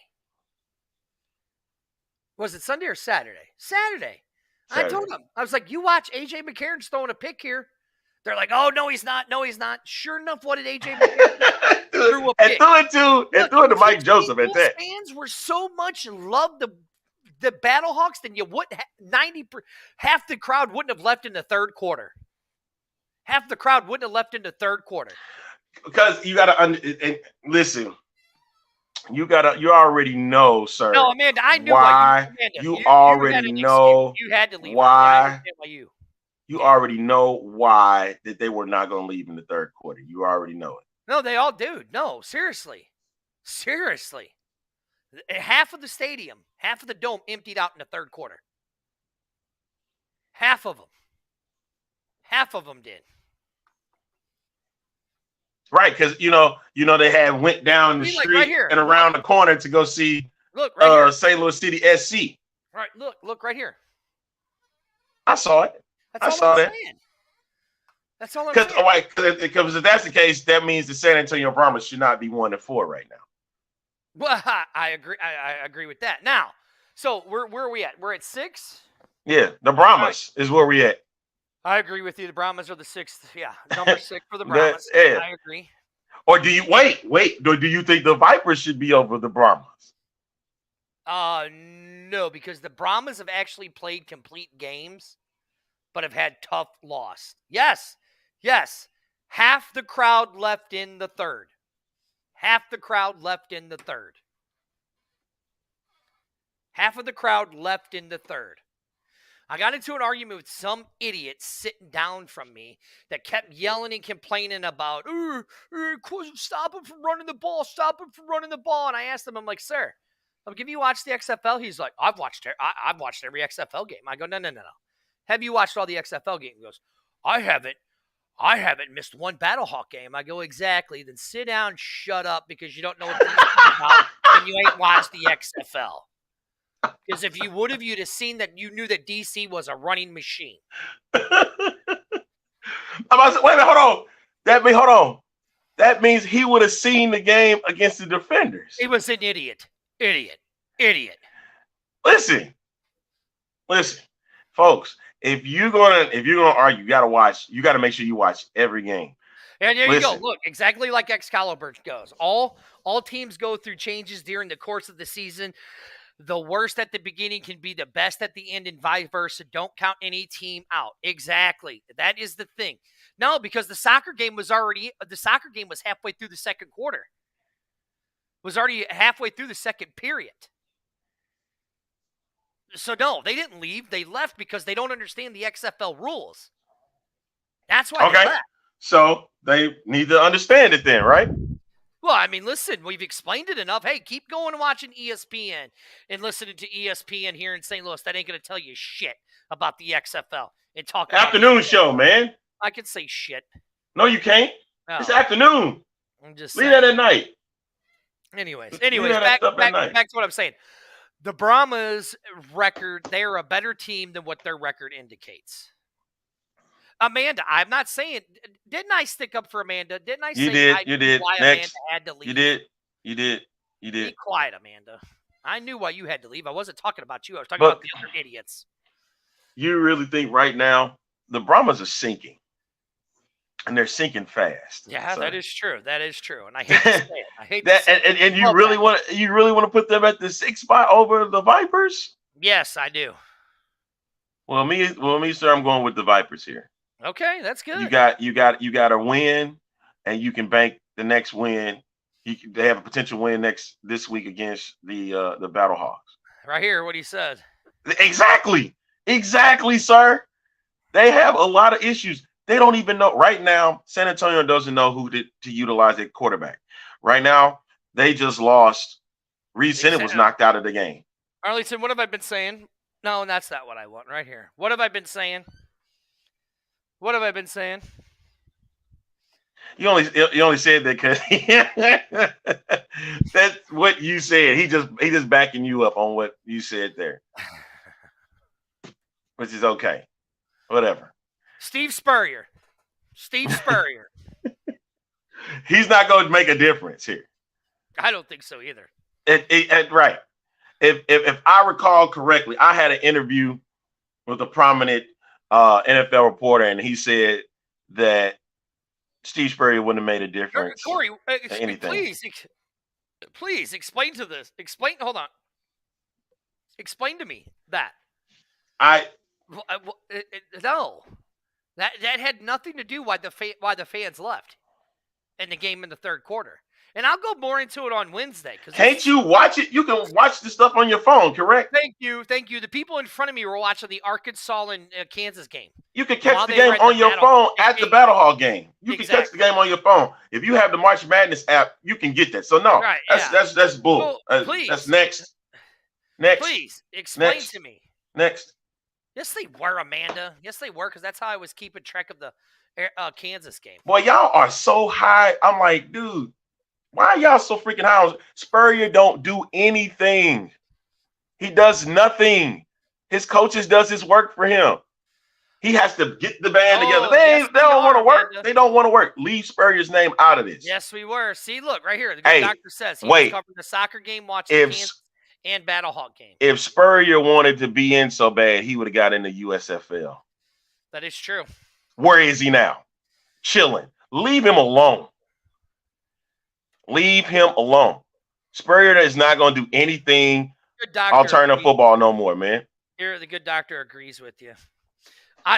B: Was it Sunday or Saturday? Saturday. I told them, I was like, you watch AJ McCarron's throwing a pick here. They're like, oh, no, he's not. No, he's not. Sure enough, what did AJ McCarron threw a pick?
C: And threw it to Mike Joseph at that.
B: Fans were so much love the Battlehawks, then you would half the crowd wouldn't have left in the third quarter. Half the crowd wouldn't have left in the third quarter.
C: Because you got to listen. You already know, sir.
B: No, Amanda, I knew
C: why. You already know
B: you had to leave.
C: Why. You already know why that they were not going to leave in the third quarter. You already know it.
B: No, they all do. No, seriously. Seriously. Half of the stadium, half of the dome emptied out in the third quarter. Half of them. Half of them did.
C: Right, because they went down the street
B: right here.
C: And around the corner to go see St. Louis City SC.
B: Right, look right here.
C: I saw it. I saw that.
B: That's all I'm saying.
C: Because if that's the case, that means the San Antonio Brahmas should not be 1-4 right now.
B: Well, I agree. I agree with that. Now, so where are we at? We're at 6?
C: Yeah, the Brahmas is where we at.
B: I agree with you. The Brahmas are the 6th. Yeah, number 6 for the Brahmas. I agree.
C: Or do you wait? Do you think the Vipers should be over the Brahmas?
B: No, because the Brahmas have actually played complete games, but have had tough loss. Yes. Half the crowd left in the third. Half the crowd left in the third. Half of the crowd left in the third. I got into an argument with some idiot sitting down from me that kept yelling and complaining about, stop him from running the ball, stop him from running the ball. And I asked him, I'm like, sir, have you watched the XFL? He's like, I've watched every XFL game. I go, no. Have you watched all the XFL games? He goes, I haven't missed one Battlehawk game. I go, exactly. Then sit down, shut up, because you don't know what you're talking about, and you ain't watched the XFL. Because if you would have, you'd have seen that you knew that DC was a running machine.
C: Wait a minute, hold on. That means he would have seen the game against the Defenders.
B: He was an idiot.
C: Listen, folks. If you're gonna argue, you gotta make sure you watch every game.
B: And there you go. Look, exactly like Excalibur goes. All teams go through changes during the course of the season. The worst at the beginning can be the best at the end, and vice versa. Don't count any team out. Exactly. That is the thing. No, because the soccer game was halfway through the second quarter. Was already halfway through the second period. So no, they didn't leave. They left because they don't understand the XFL rules. That's why they left.
C: So they need to understand it then, right?
B: Well, I mean, listen, we've explained it enough. Hey, keep going and watching ESPN and listening to ESPN here in St. Louis. That ain't going to tell you shit about the XFL and talk about
C: afternoon show, man.
B: I can say shit.
C: No, you can't.
B: No.
C: It's afternoon.
B: I'm just
C: leave that at night.
B: Anyways, back to what I'm saying. The Brahmas record, they're a better team than what their record indicates. Amanda, I'm not saying, didn't I stick up for Amanda? Didn't I say
C: you did.
B: Why
C: Next.
B: Amanda had to leave?
C: You did.
B: Be quiet, Amanda. I knew why you had to leave. I wasn't talking about you. I was talking about the other idiots.
C: You really think right now the Brahmas are sinking? And they're sinking fast.
B: Yeah, so. That is true. That is true. And I hate to say it. I hate
C: that.
B: To say
C: and you really want to put them at the 6th spot over the Vipers?
B: Yes, I do.
C: Well, me, sir, I'm going with the Vipers here.
B: Okay, that's good.
C: You got a win, and you can bank the next win. They have a potential win this week against the Battlehawks.
B: Right here, what he said.
C: Exactly, sir. They have a lot of issues. They don't even know right now. San Antonio doesn't know who to utilize at quarterback. Right now, they just lost. Reed Sennett was knocked out of the game.
B: Arlington, what have I been saying? No, that's not what I want right here. What have I been saying? What have I been saying?
C: You only said that because that's what you said. He just backing you up on what you said there, which is okay. Whatever.
B: Steve Spurrier.
C: He's not going to make a difference here.
B: I don't think so either.
C: Right. If I recall correctly, I had an interview with a prominent NFL reporter, and he said that Steve Spurrier wouldn't have made a difference.
B: Corey, please explain to this. Hold on. Explain to me that. No. That had nothing to do why the fans left in the game in the third quarter. And I'll go more into it on Wednesday.
C: Can't you watch it? You can watch the stuff on your phone, correct?
B: Thank you. The people in front of me were watching the Arkansas and Kansas game.
C: You can catch the game on your phone at the Battlehawk game. You can catch the game on your phone. If you have the March Madness app, you can get that. So no, that's bull.
B: Well, please.
C: That's next.
B: Please explain to me.
C: Next.
B: Yes, they were, Amanda. Yes, they were, because that's how I was keeping track of the Kansas game.
C: Boy, y'all are so high. I'm like, dude, why are y'all so freaking high? Spurrier don't do anything. He does nothing. His coaches does his work for him. He has to get the band together. They don't want to work. Amanda. They don't want to work. Leave Spurrier's name out of this.
B: Yes, we were. See, look, right here. The good doctor says he was covering the soccer game, watching Kansas and Battlehawk game.
C: If Spurrier wanted to be in so bad, he would have got in the USFL.
B: That is true.
C: Where is he now? Chilling. Leave him alone. Leave him alone. Spurrier is not going to do anything alternative football no more, man.
B: Here, the good doctor agrees with you.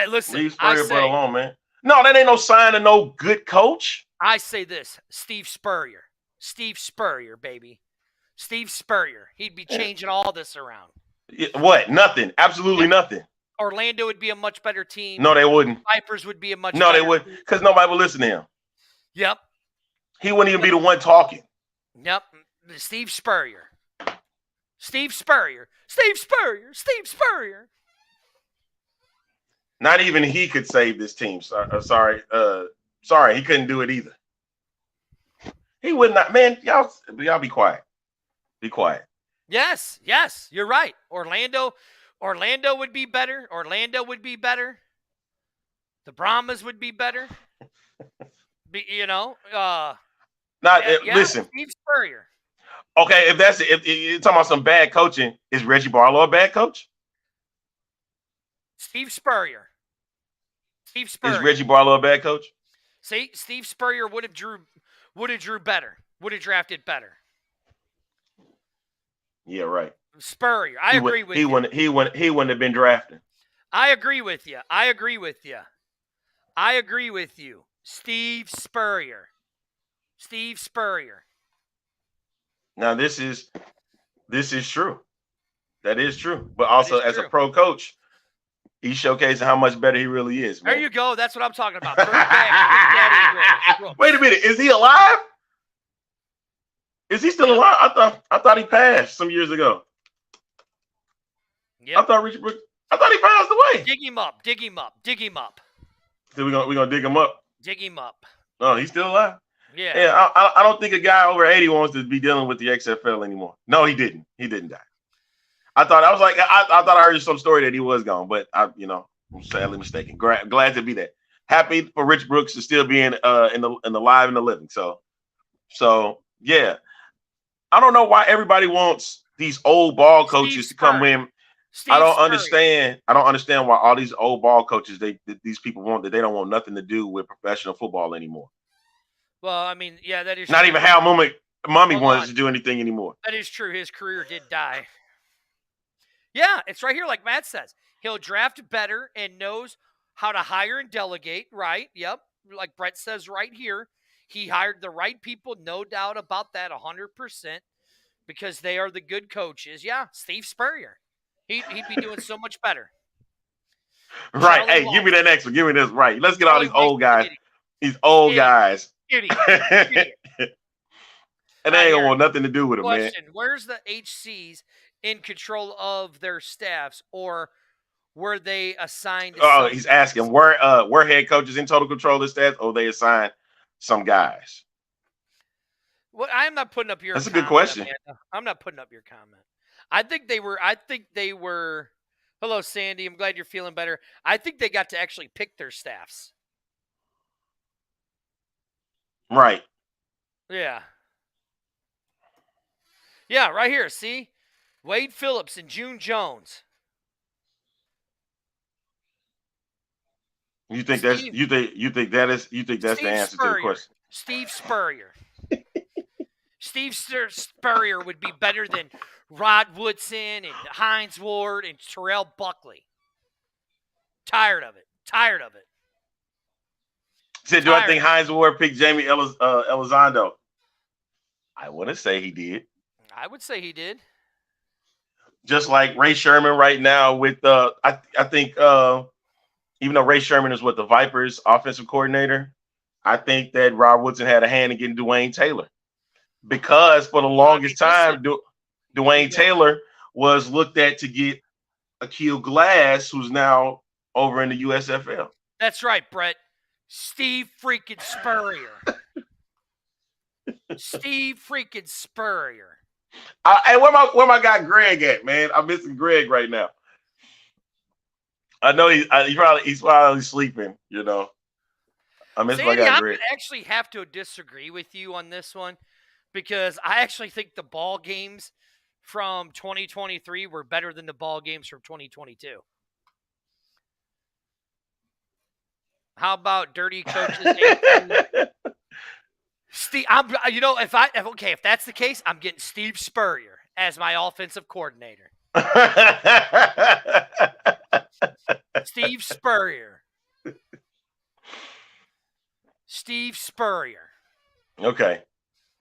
B: Listen.
C: Leave Spurrier alone, man. No, that ain't no sign of no good coach.
B: I say this, Steve Spurrier, baby. Steve Spurrier. He'd be changing all this around.
C: What? Nothing. Absolutely nothing.
B: Orlando would be a much better team.
C: No, they wouldn't.
B: Vipers would be a much better team.
C: No, they wouldn't, because nobody would listen to him.
B: Yep.
C: He wouldn't even be the one talking.
B: Yep. Steve Spurrier.
C: Not even he could save this team. Sorry, he couldn't do it either. He would not. Man, y'all be quiet. Be quiet.
B: Yes, you're right. Orlando would be better. The Brahmas would be better.
C: Listen.
B: Steve Spurrier.
C: Okay, if you're talking about some bad coaching, is Reggie Barlow a bad coach?
B: Steve Spurrier.
C: Is Reggie Barlow a bad coach?
B: See, Steve Spurrier would have drew better. Would have drafted better.
C: Yeah, right.
B: Spurrier. I agree with you.
C: He wouldn't have been drafted.
B: I agree with you. Steve Spurrier.
C: Now this is true. That is true. But also as a pro coach, He's showcasing how much better he really is, man.
B: There you go. That's what I'm talking about. Bring back Big Daddy.
C: Wait a minute. Is he alive? Is he still alive? I thought he passed some years ago.
B: Yep.
C: I thought he passed away.
B: Dig him up. Dig him up. Dig him up.
C: So we're gonna dig him up.
B: Dig him up.
C: Oh, he's still alive?
B: Yeah.
C: Yeah, I don't think a guy over 80 wants to be dealing with the XFL anymore. No, he didn't. He didn't die. I thought I heard some story that he was gone, but I'm sadly mistaken. Glad to be that. Happy for Rich Brooks to still be in the live and the living. So yeah. I don't know why everybody wants these old ball coaches to come in. I don't understand why all these old ball coaches these people want that they don't want nothing to do with professional football anymore.
B: Well, I mean, yeah, that is
C: not
B: true.
C: even how Mummy wants to do anything anymore.
B: That is true. His career did die. Yeah, it's right here, like Matt says. He'll draft better and knows how to hire and delegate, right? Yep. Like Brett says right here. He hired the right people, no doubt about that, 100%, because they are the good coaches. Yeah, Steve Spurrier. He'd be doing so much better.
C: Right. Charlie Give me that next one. Give me this. Right. Let's get all these old guys. These old guys.
B: Idiot.
C: And they ain't gonna want nothing to do with them, man.
B: Where's the HCs in control of their staffs, or were they assigned?
C: He's asking where head coaches in total control of the staff, or they assigned some guys.
B: Well, I'm not putting up your.
C: That's a good question.
B: Amanda. I'm not putting up your comment. I think they were. Hello, Sandy. I'm glad you're feeling better. I think they got to actually pick their staffs.
C: Right.
B: Yeah. Yeah, right here. See, Wade Phillips and June Jones.
C: You think that's the answer to the question?
B: Steve Spurrier. Steve Spurrier would be better than Rod Woodson and Hines Ward and Terrell Buckley. Tired of it.
C: Said, do I think Hines Ward picked Jamie Elizondo? I wouldn't say he did.
B: I would say he did.
C: Just like Ray Sherman right now with I think even though Ray Sherman is the Vipers offensive coordinator, I think that Rod Woodson had a hand in getting Dwayne Taylor. Because for the longest time, Dwayne Taylor was looked at to get Akil Glass, who's now over in the USFL.
B: That's right, Brett. Steve freaking Spurrier. Steve freaking Spurrier.
C: Hey, where my guy Greg at, man? I'm missing Greg right now. I know he's probably sleeping. I miss my guy Greg.
B: I actually have to disagree with you on this one because I actually think the ball games from 2023 were better than the ball games from 2022. How about dirty coaches? Steve, if that's the case, I'm getting Steve Spurrier as my offensive coordinator. Steve Spurrier.
C: Okay.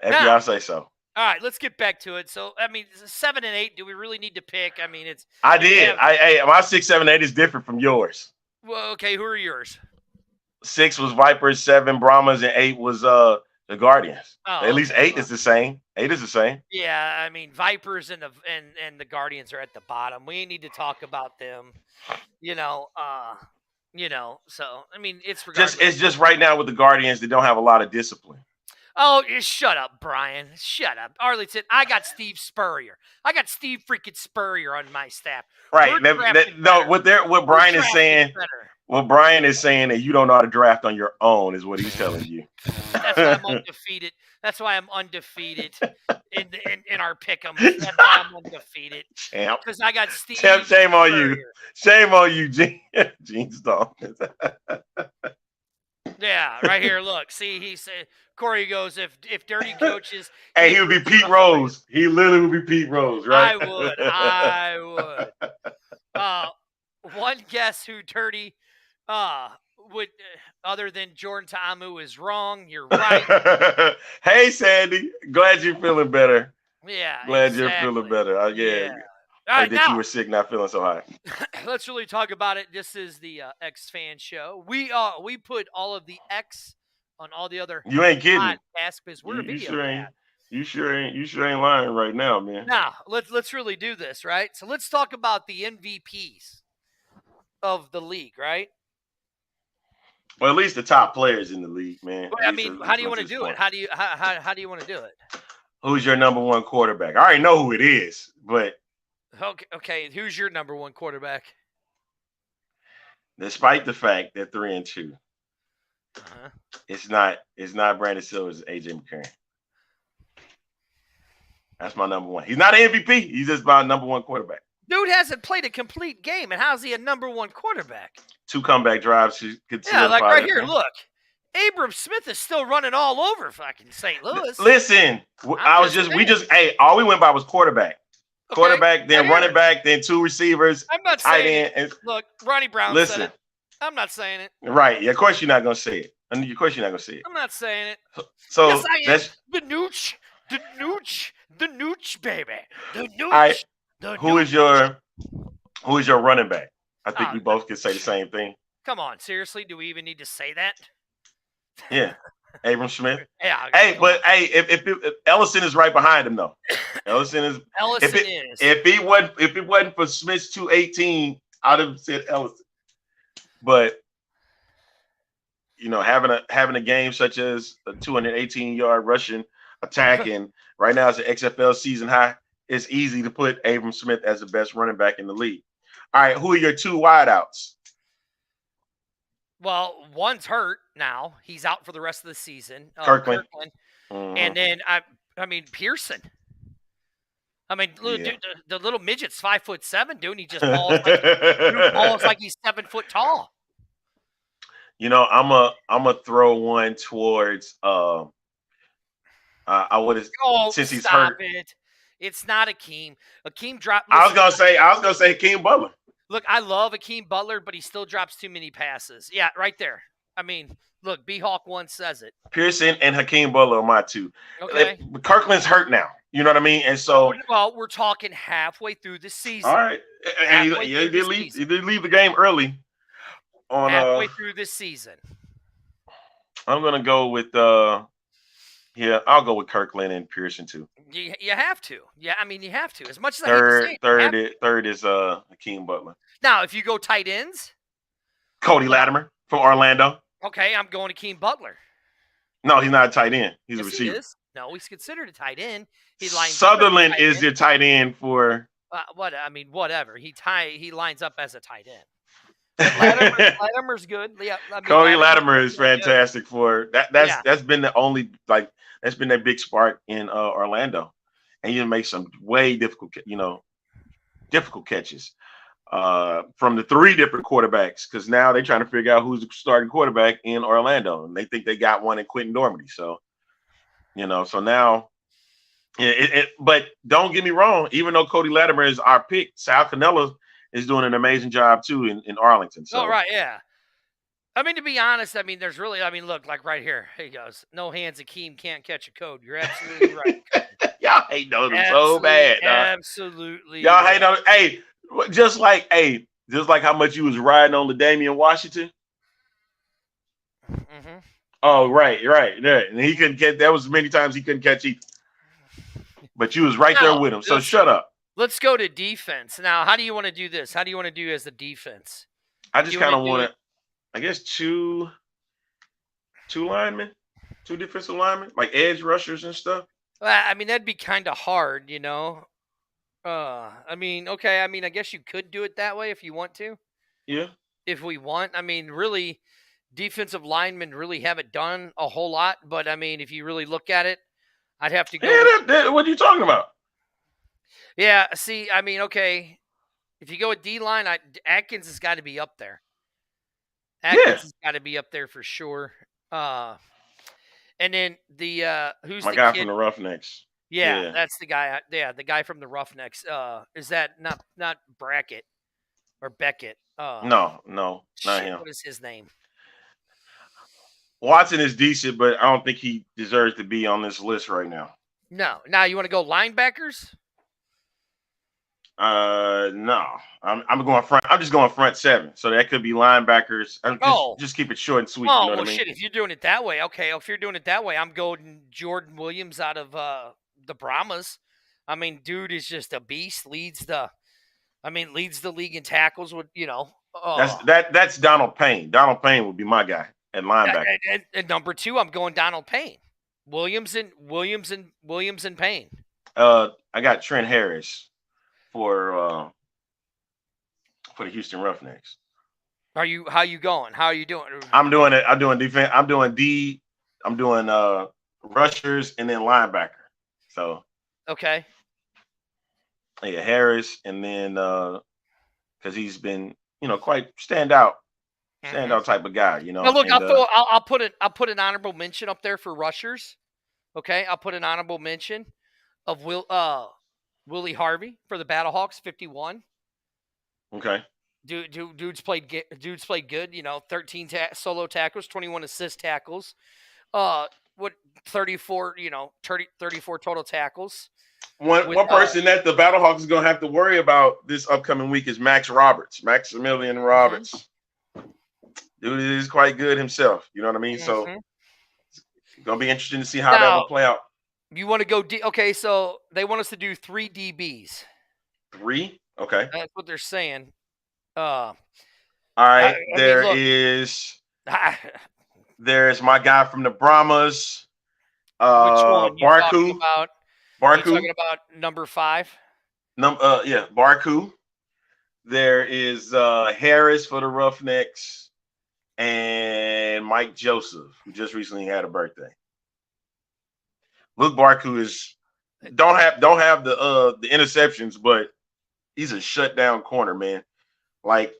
C: If y'all say so.
B: All right, let's get back to it. So, 7 and 8, do we really need to pick?
C: I did. My 6, 7, 8 is different from yours.
B: Well, okay, who are yours?
C: 6 was Vipers, 7 Brahmas, and 8 was the Guardians.
B: Oh,
C: at least 8 is the same. 8 is the same.
B: Yeah, Vipers and the Guardians are at the bottom. We need to talk about them. So it's
C: just right now with the Guardians, they don't have a lot of discipline.
B: Oh, shut up, Brian. Shut up. Arlington, I got Steve Spurrier. I got Steve freaking Spurrier on my staff.
C: Right. What Brian is saying. Well, Brian is saying that you don't know how to draft on your own is what he's telling you.
B: That's why I'm undefeated. That's why I'm undefeated in our pick'em. That's why I'm undefeated.
C: Champ.
B: Because I got Steve.
C: Shame on you. Shame on you, Gene Stone.
B: Yeah, right here. Look, see, he said Corey goes if dirty coaches.
C: Hey, he would be Pete Rose. He literally would be Pete Rose, right?
B: I would. One guess who dirty would other than Jordan Ta'amu is wrong. You're right.
C: Hey, Sandy. Glad you're feeling better.
B: Yeah.
C: Glad you're feeling better. Yeah.
B: All
C: Or
B: right,
C: that
B: now
C: you were sick, not feeling so hot?
B: let's really talk about it. This is the X Fan Show. We put all of the X on all the other
C: You ain't kidding.
B: podcasts because we're a
C: You
B: video
C: sure
B: cat.
C: ain't. You sure ain't lying right now, man.
B: Now let's really do this, right? So let's talk about the MVPs of the league, right?
C: Well, at least the top players in the league, man.
B: Well, I mean, how do you want to do it? How do you want to do it?
C: Who's your number one quarterback? I already know who it is, but
B: okay. Who's your number one quarterback?
C: despite the fact that 3-2, it's not Brandon Silvers, it's AJ McCarron. That's my number one. He's not an MVP. He's just my number one quarterback.
B: Dude hasn't played a complete game, and how's he a number one quarterback?
C: 2 comeback drives.
B: Yeah, like right here. Look, Abram Smith is still running all over fucking St. Louis.
C: Listen, all we went by was quarterback.
B: Okay,
C: quarterback, then running back, then 2 receivers.
B: I'm not saying it. Look, Ronnie Brown said it. I'm not saying it.
C: Right. Yeah, of course you're not going to say it. Of course you're not going to say it.
B: I'm not saying it.
C: So
B: yes, I
C: that's
B: am. The nooch, baby. The nooch.
C: All right. Who is your running back? I think we both could say the same thing.
B: Come on, seriously, do we even need to say that?
C: Yeah. Abram Smith.
B: Yeah.
C: If Ellison is right behind him though. Ellison is. If it wasn't for Smith's 218, I'd have said Ellison. But having a game such as a 218-yard rushing attack, and right now it's an XFL season high, it's easy to put Abram Smith as the best running back in the league. All right, who are your 2 wideouts?
B: Well, one's hurt now. He's out for the rest of the season.
C: Kirkland.
B: Mm-hmm. And then I mean Pearson. I mean, dude, the little midget's 5'7", dude. And he just balls like he's 7 foot tall.
C: I'm a throw one towards I would have since he's hurt.
B: It. It's not Akeem. Akeem dropped.
C: I was gonna say Akeem Butler.
B: Look, I love Akeem Butler, but he still drops too many passes. Yeah, right there. I mean, look, B-Hawk 1 says it.
C: Pearson and Hakeem Butler are my 2.
B: Okay.
C: Kirkland's hurt now. You know what I mean? And so,
B: well, we're talking halfway through the season.
C: All right, and he did leave the game early.
B: Halfway through the season.
C: I'm gonna go with I'll go with Kirkland and Pearson too.
B: You have to. Yeah, I mean you have to. As much as I hate to say it,
C: third is Hakeem Butler.
B: Now, if you go tight ends,
C: Cody Latimer from Orlando.
B: Okay, I'm going Hakeem Butler.
C: No, he's not a tight end. He's a receiver.
B: He is. No, he's considered a tight end.
C: Sutherland is your tight end for
B: whatever. He lines up as a tight end. Latimer's good. Yeah,
C: Cody Latimer is fantastic for that. That's been the only that's been that big spark in Orlando, and you make some way difficult catches from the 3 different quarterbacks, because now they're trying to figure out who's the starting quarterback in Orlando, and they think they got one in Quentin Dormady. So, so now, but don't get me wrong. Even though Cody Latimer is our pick, Sal Cannella is doing an amazing job too in Arlington. So.
B: Oh, right, yeah. I mean, to be honest, there's really, look, like right here, he goes, no hands, Akeem can't catch a code. You're absolutely right.
C: Y'all hate on him so bad.
B: Absolutely.
C: Y'all hate on him. Hey, just like how much you was riding on LaDainian Washington.
B: Mm-hmm.
C: Oh, right. Yeah. And he couldn't catch. That was many times he couldn't catch either. There with him. So shut up.
B: Let's go to defense. Now, how do you want to do this? How do you want to do as the defense?
C: I just kind of want to, I guess, two linemen, 2 defensive linemen, like edge rushers and stuff.
B: Well, that'd be kind of hard, okay. I guess you could do it that way if you want to.
C: Yeah.
B: If we want. Really, defensive linemen really haven't done a whole lot. But, if you really look at it, I'd have to go.
C: Yeah, what are you talking about?
B: Yeah, see, okay. If you go with D-line, Atkins has got to be up there. Atkins has got to be up there for sure. And then who's
C: my
B: the
C: guy
B: kid?
C: from the Roughnecks?
B: Yeah, that's the guy. Yeah, the guy from the Roughnecks. Is that not Brackett or Beckett?
C: No, not him.
B: What is his name?
C: Watson is decent, but I don't think he deserves to be on this list right now.
B: No. Now you want to go linebackers?
C: No. I'm going front. I'm just going front 7. So that could be linebackers. Just keep it short and sweet.
B: Oh,
C: you know what I mean?
B: Shit. If you're doing it that way, okay. If you're doing it that way, I'm going Jordan Williams out of the Brahmas. I mean, dude is just a beast. Leads the league in tackles. With
C: That's Donald Payne. Donald Payne would be my guy at linebacker.
B: And number 2, I'm going Donald Payne. Williams and Payne.
C: I got Trent Harris for the Houston Roughnecks.
B: How you going? How are you doing?
C: I'm doing it. I'm doing defense. I'm doing rushers and then linebacker. So
B: okay.
C: Yeah, Harris, and then because he's been quite standout type of guy.
B: Now look, I'll put an honorable mention up there for rushers. Okay, I'll put an honorable mention of Willie Harvey for the Battlehawks, 51.
C: Okay.
B: Dude's played good. 13 solo tackles, 21 assist tackles. 34 total tackles.
C: One person that the Battlehawks is going to have to worry about this upcoming week is Maximilian Roberts. Dude is quite good himself. You know what I mean? So it's going to be interesting to see how that will play out.
B: You want to go okay, so they want us to do 3 DBs.
C: 3? Okay.
B: That's what they're saying.
C: All right. There's my guy from the Brahmas.
B: Which one?
C: Barku.
B: Barku. You talking about number 5?
C: Yeah, Barku. There is Harris for the Roughnecks and Mike Joseph, who just recently had a birthday. Luke Barku don't have the interceptions, but he's a shutdown corner, man. Like,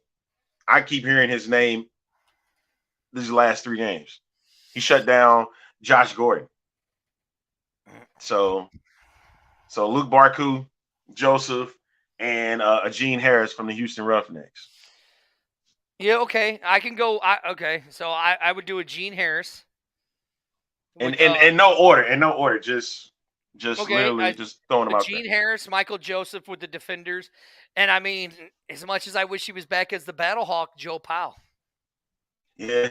C: I keep hearing his name these last 3 games. He shut down Josh Gordon. So Luke Barku, Joseph, and Gene Harris from the Houston Roughnecks.
B: Yeah, okay. I can go. Okay, so I would do a Gene Harris.
C: In no order. Just literally just throwing them out
B: Gene
C: there.
B: Harris, Michael Joseph with the defenders. And I mean, as much as I wish he was back as the Battlehawk, Joe Powell.
C: Yeah.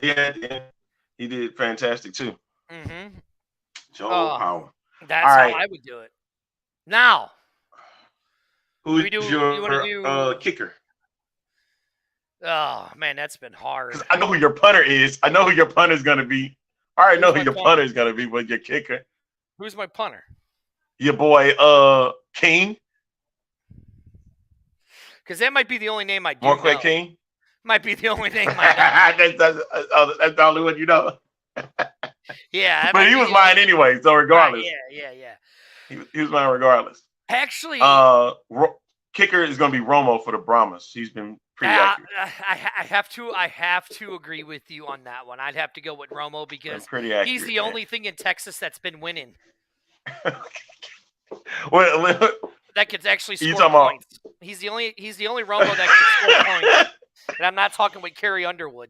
C: He did fantastic too.
B: Mm-hmm.
C: Joe Powell.
B: That's how I would do it. Now,
C: who's your kicker?
B: Oh man, that's been hard.
C: I know who your punter is. I know who your punter is going to be. I already know who your punter is going to be, but your kicker.
B: Who's my punter?
C: Your boy, King.
B: Because that might be the only name I do.
C: Marquette King.
B: Might be the only name I
C: know. That's the only one you know.
B: Yeah,
C: but he was mine anyway. So regardless.
B: Yeah.
C: He was mine regardless.
B: Actually,
C: kicker is going to be Romo for the Brahmas. He's been pretty accurate.
B: I have to agree with you on that one. I'd have to go with Romo because he's the only thing in Texas that's been winning. That could actually score points. He's the only Romo that can score points. And I'm not talking with Kerry Underwood.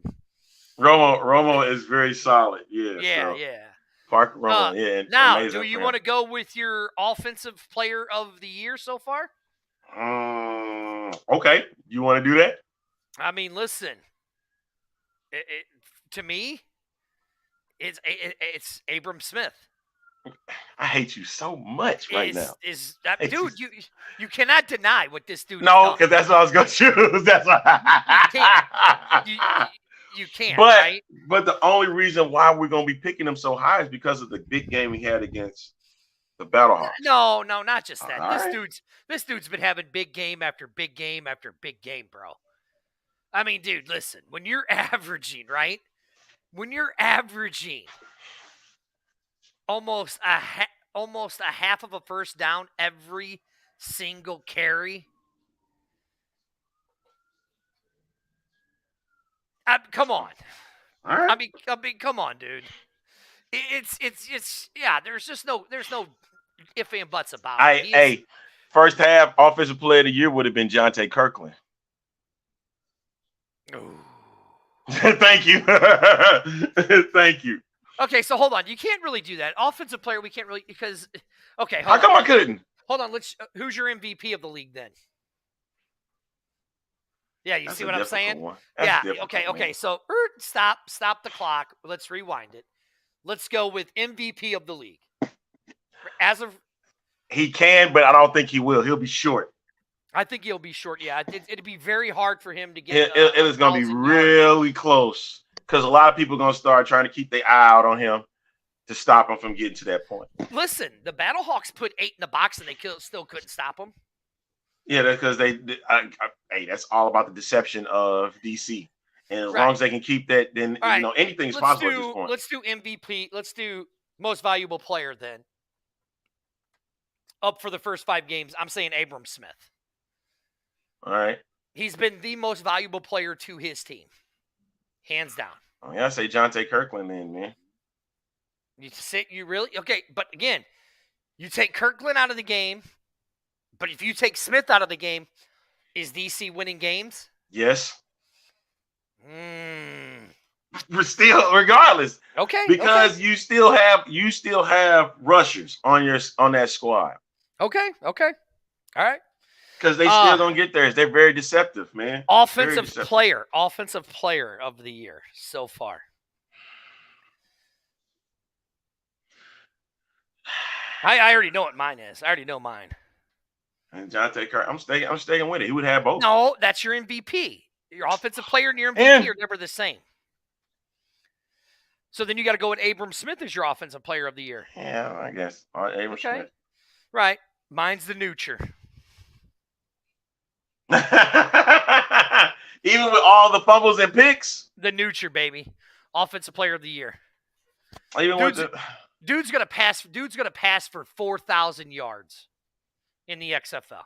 C: Romo is very solid.
B: Yeah.
C: Park Romo.
B: Now, do you want to go with your offensive player of the year so far?
C: Okay. You want to do that?
B: I mean, listen. To me, it's Abram Smith.
C: I hate you so much right now.
B: Dude, you cannot deny what this dude.
C: No, because that's what I was going to choose. That's why.
B: You can't. Right?
C: But the only reason why we're going to be picking him so high is because of the big game he had against the Battlehawks.
B: No, not just that. This dude's been having big game after big game after big game, bro. I mean, dude, listen. When you're averaging, right? When you're averaging almost a half of a first down every single carry. Come on.
C: All right.
B: I mean, come on, dude. It's there's no if and buts about it.
C: First half offensive player of the year would have been Jonte Kirkland. Thank you. Thank you.
B: Okay, so hold on. You can't really do that. Offensive player, we can't really because. Okay,
C: how come I couldn't?
B: Hold on. Who's your MVP of the league then? Yeah, you
C: That's
B: see
C: a
B: what I'm
C: difficult
B: saying?
C: one. That's
B: Yeah.
C: difficult,
B: Okay.
C: man.
B: So stop the clock. Let's rewind it. Let's go with MVP of the league. As of
C: He can, but I don't think he will. He'll be short.
B: I think he'll be short. Yeah, it'd be very hard for him to get
C: It is going to be
B: 1,000 yards.
C: really close because a lot of people are going to start trying to keep their eye out on him to stop him from getting to that point.
B: Listen, the Battlehawks put 8 in the box and they still couldn't stop him.
C: Yeah, that's because hey, that's all about the deception of DC. And as long as they can keep that, then
B: All right.
C: anything's possible at this point.
B: Let's do MVP. Let's do most valuable player then. Up for the first 5 games, I'm saying Abram Smith.
C: All right.
B: He's been the most valuable player to his team. Hands down.
C: Oh, yeah, I say Jonte Kirkland then, man.
B: You really? Okay, but again, you take Kirkland out of the game, but if you take Smith out of the game, is DC winning games?
C: Yes. We're still, regardless.
B: Okay.
C: Because you still have rushers on that squad.
B: Okay. All right.
C: Because they still don't get theirs. They're very deceptive, man.
B: Offensive player of the year so far. I already know what mine is. I already know mine.
C: And Jonte Kirk, I'm staying with it. He would have both.
B: No, that's your MVP. Your offensive player and your MVP are never the same. So then you got to go with Abram Smith as your offensive player of the year.
C: Yeah, I guess. Abram Smith.
B: Right. Mine's the neuter.
C: Even with all the fumbles and picks?
B: The neuter, baby. Offensive player of the year.
C: Even
B: dude's gonna pass for 4,000 yards in the XFL.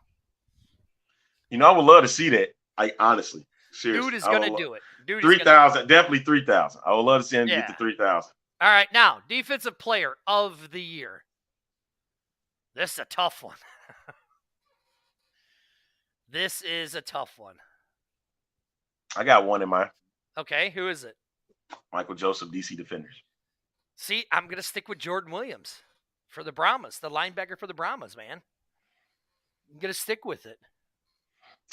C: I would love to see that. Honestly. Seriously.
B: Dude is gonna do it.
C: 3,000, definitely 3,000. I would love to see him get to 3,000.
B: All right, now defensive player of the year. This is a tough one. This is a tough one.
C: I got one in mind.
B: Okay, who is it?
C: Michael Joseph, DC Defenders.
B: See, I'm gonna stick with Jordan Williams for the Brahmas, the linebacker for the Brahmas, man. I'm gonna stick with it.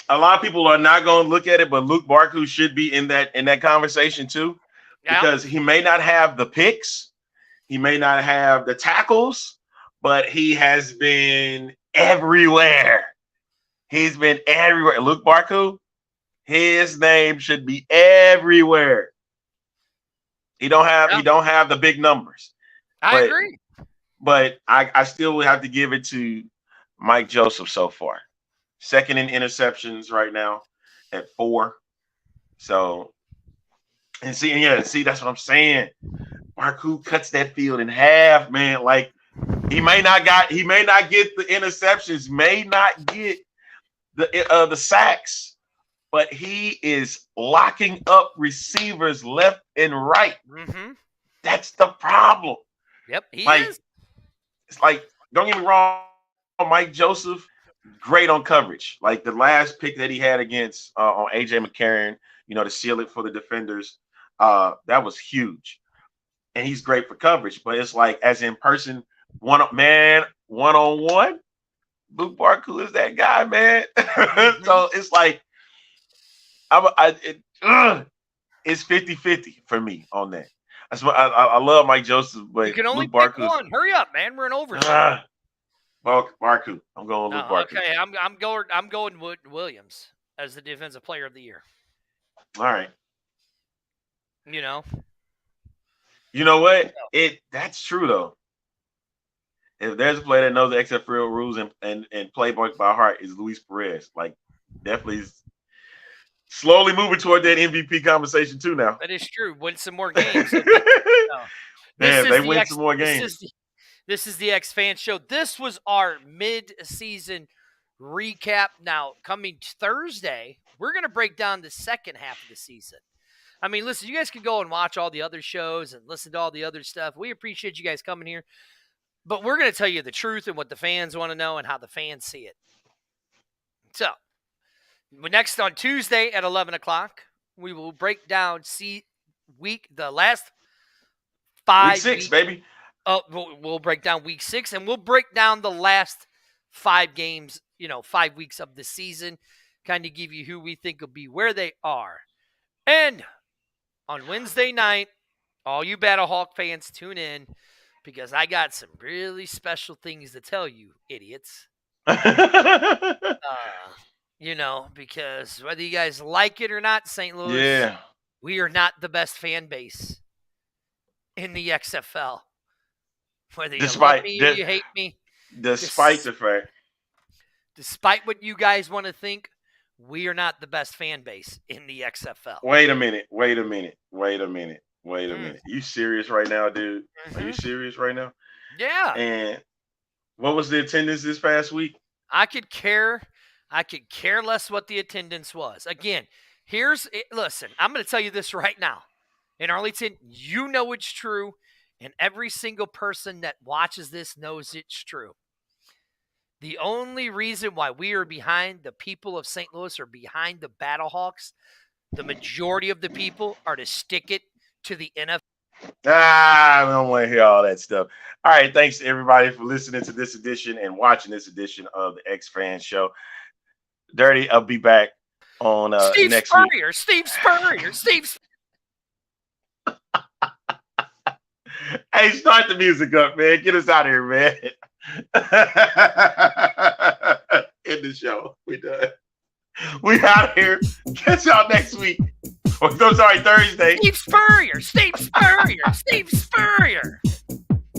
C: A lot of people are not going to look at it, but Luke Barkley should be in that conversation too, because he may not have the picks, he may not have the tackles, but he has been everywhere. He's been everywhere. Luke Barkley, his name should be everywhere. He don't have the big numbers.
B: I agree,
C: but I still would have to give it to Mike Joseph so far. Second in interceptions right now at 4. So, that's what I'm saying. Marku cuts that field in half, man. Like he may not get the interceptions, may not get the sacks, but he is locking up receivers left and right.
B: Mm-hmm.
C: That's the problem.
B: Yep, he is.
C: It's like, don't get me wrong, Mike Joseph, great on coverage. Like the last pick that he had against on AJ McCarron, to seal it for the defenders, that was huge. And he's great for coverage, but it's like as in person, one-on-one, Luke Barkley is that guy, man. Mm-hmm. So it's like it's 50-50 for me on that. That's what I love Mike Joseph, but
B: you can only
C: Luke Barkley,
B: pick one. Hurry up, man. We're in overtime.
C: Barkley. I'm going with Barkley.
B: Okay, I'm going with Williams as the defensive player of the year.
C: All right.
B: You know
C: what? That's true though. If there's a player that knows the XFL rules and play by heart, is Luis Perez. Like definitely slowly moving toward that MVP conversation too now.
B: That is true. Win some more games.
C: They win some more games.
B: This is the X Fan Show. This was our mid-season recap. Now, coming Thursday, we're going to break down the second half of the season. I mean, listen, you guys can go and watch all the other shows and listen to all the other stuff. We appreciate you guys coming here. But we're going to tell you the truth and what the fans want to know and how the fans see it. So, next on Tuesday at 11 o'clock, we will break down the last 5
C: week 6, baby.
B: We'll break down week 6, and we'll break down the last 5 games, 5 weeks of the season, kind of give you who we think will be where they are. And on Wednesday night, all you Battlehawk fans tune in because I got some really special things to tell you, idiots. Because whether you guys like it or not, St. Louis, we are not the best fan base in the XFL. Whether you love me or you hate me.
C: Despite
B: what you guys want to think, we are not the best fan base in the XFL.
C: Wait a minute. You serious right now, dude?
B: Mm-hmm.
C: Are you serious right now?
B: Yeah.
C: And what was the attendance this past week?
B: I could care less what the attendance was. Again, listen, I'm going to tell you this right now. In Arlington, you know it's true, and every single person that watches this knows it's true. The only reason why we are behind the people of St. Louis or behind the Battlehawks, the majority of the people are to stick it to the NFL.
C: I don't want to hear all that stuff. All right, thanks to everybody for listening to this edition and watching this edition of the X Fan Show. Dirty, I'll be back on next week.
B: Steve Spurrier.
C: Hey, start the music up, man. Get us out of here, man. End the show. We done. We out of here. Catch y'all next week. Thursday.
B: Steve Spurrier.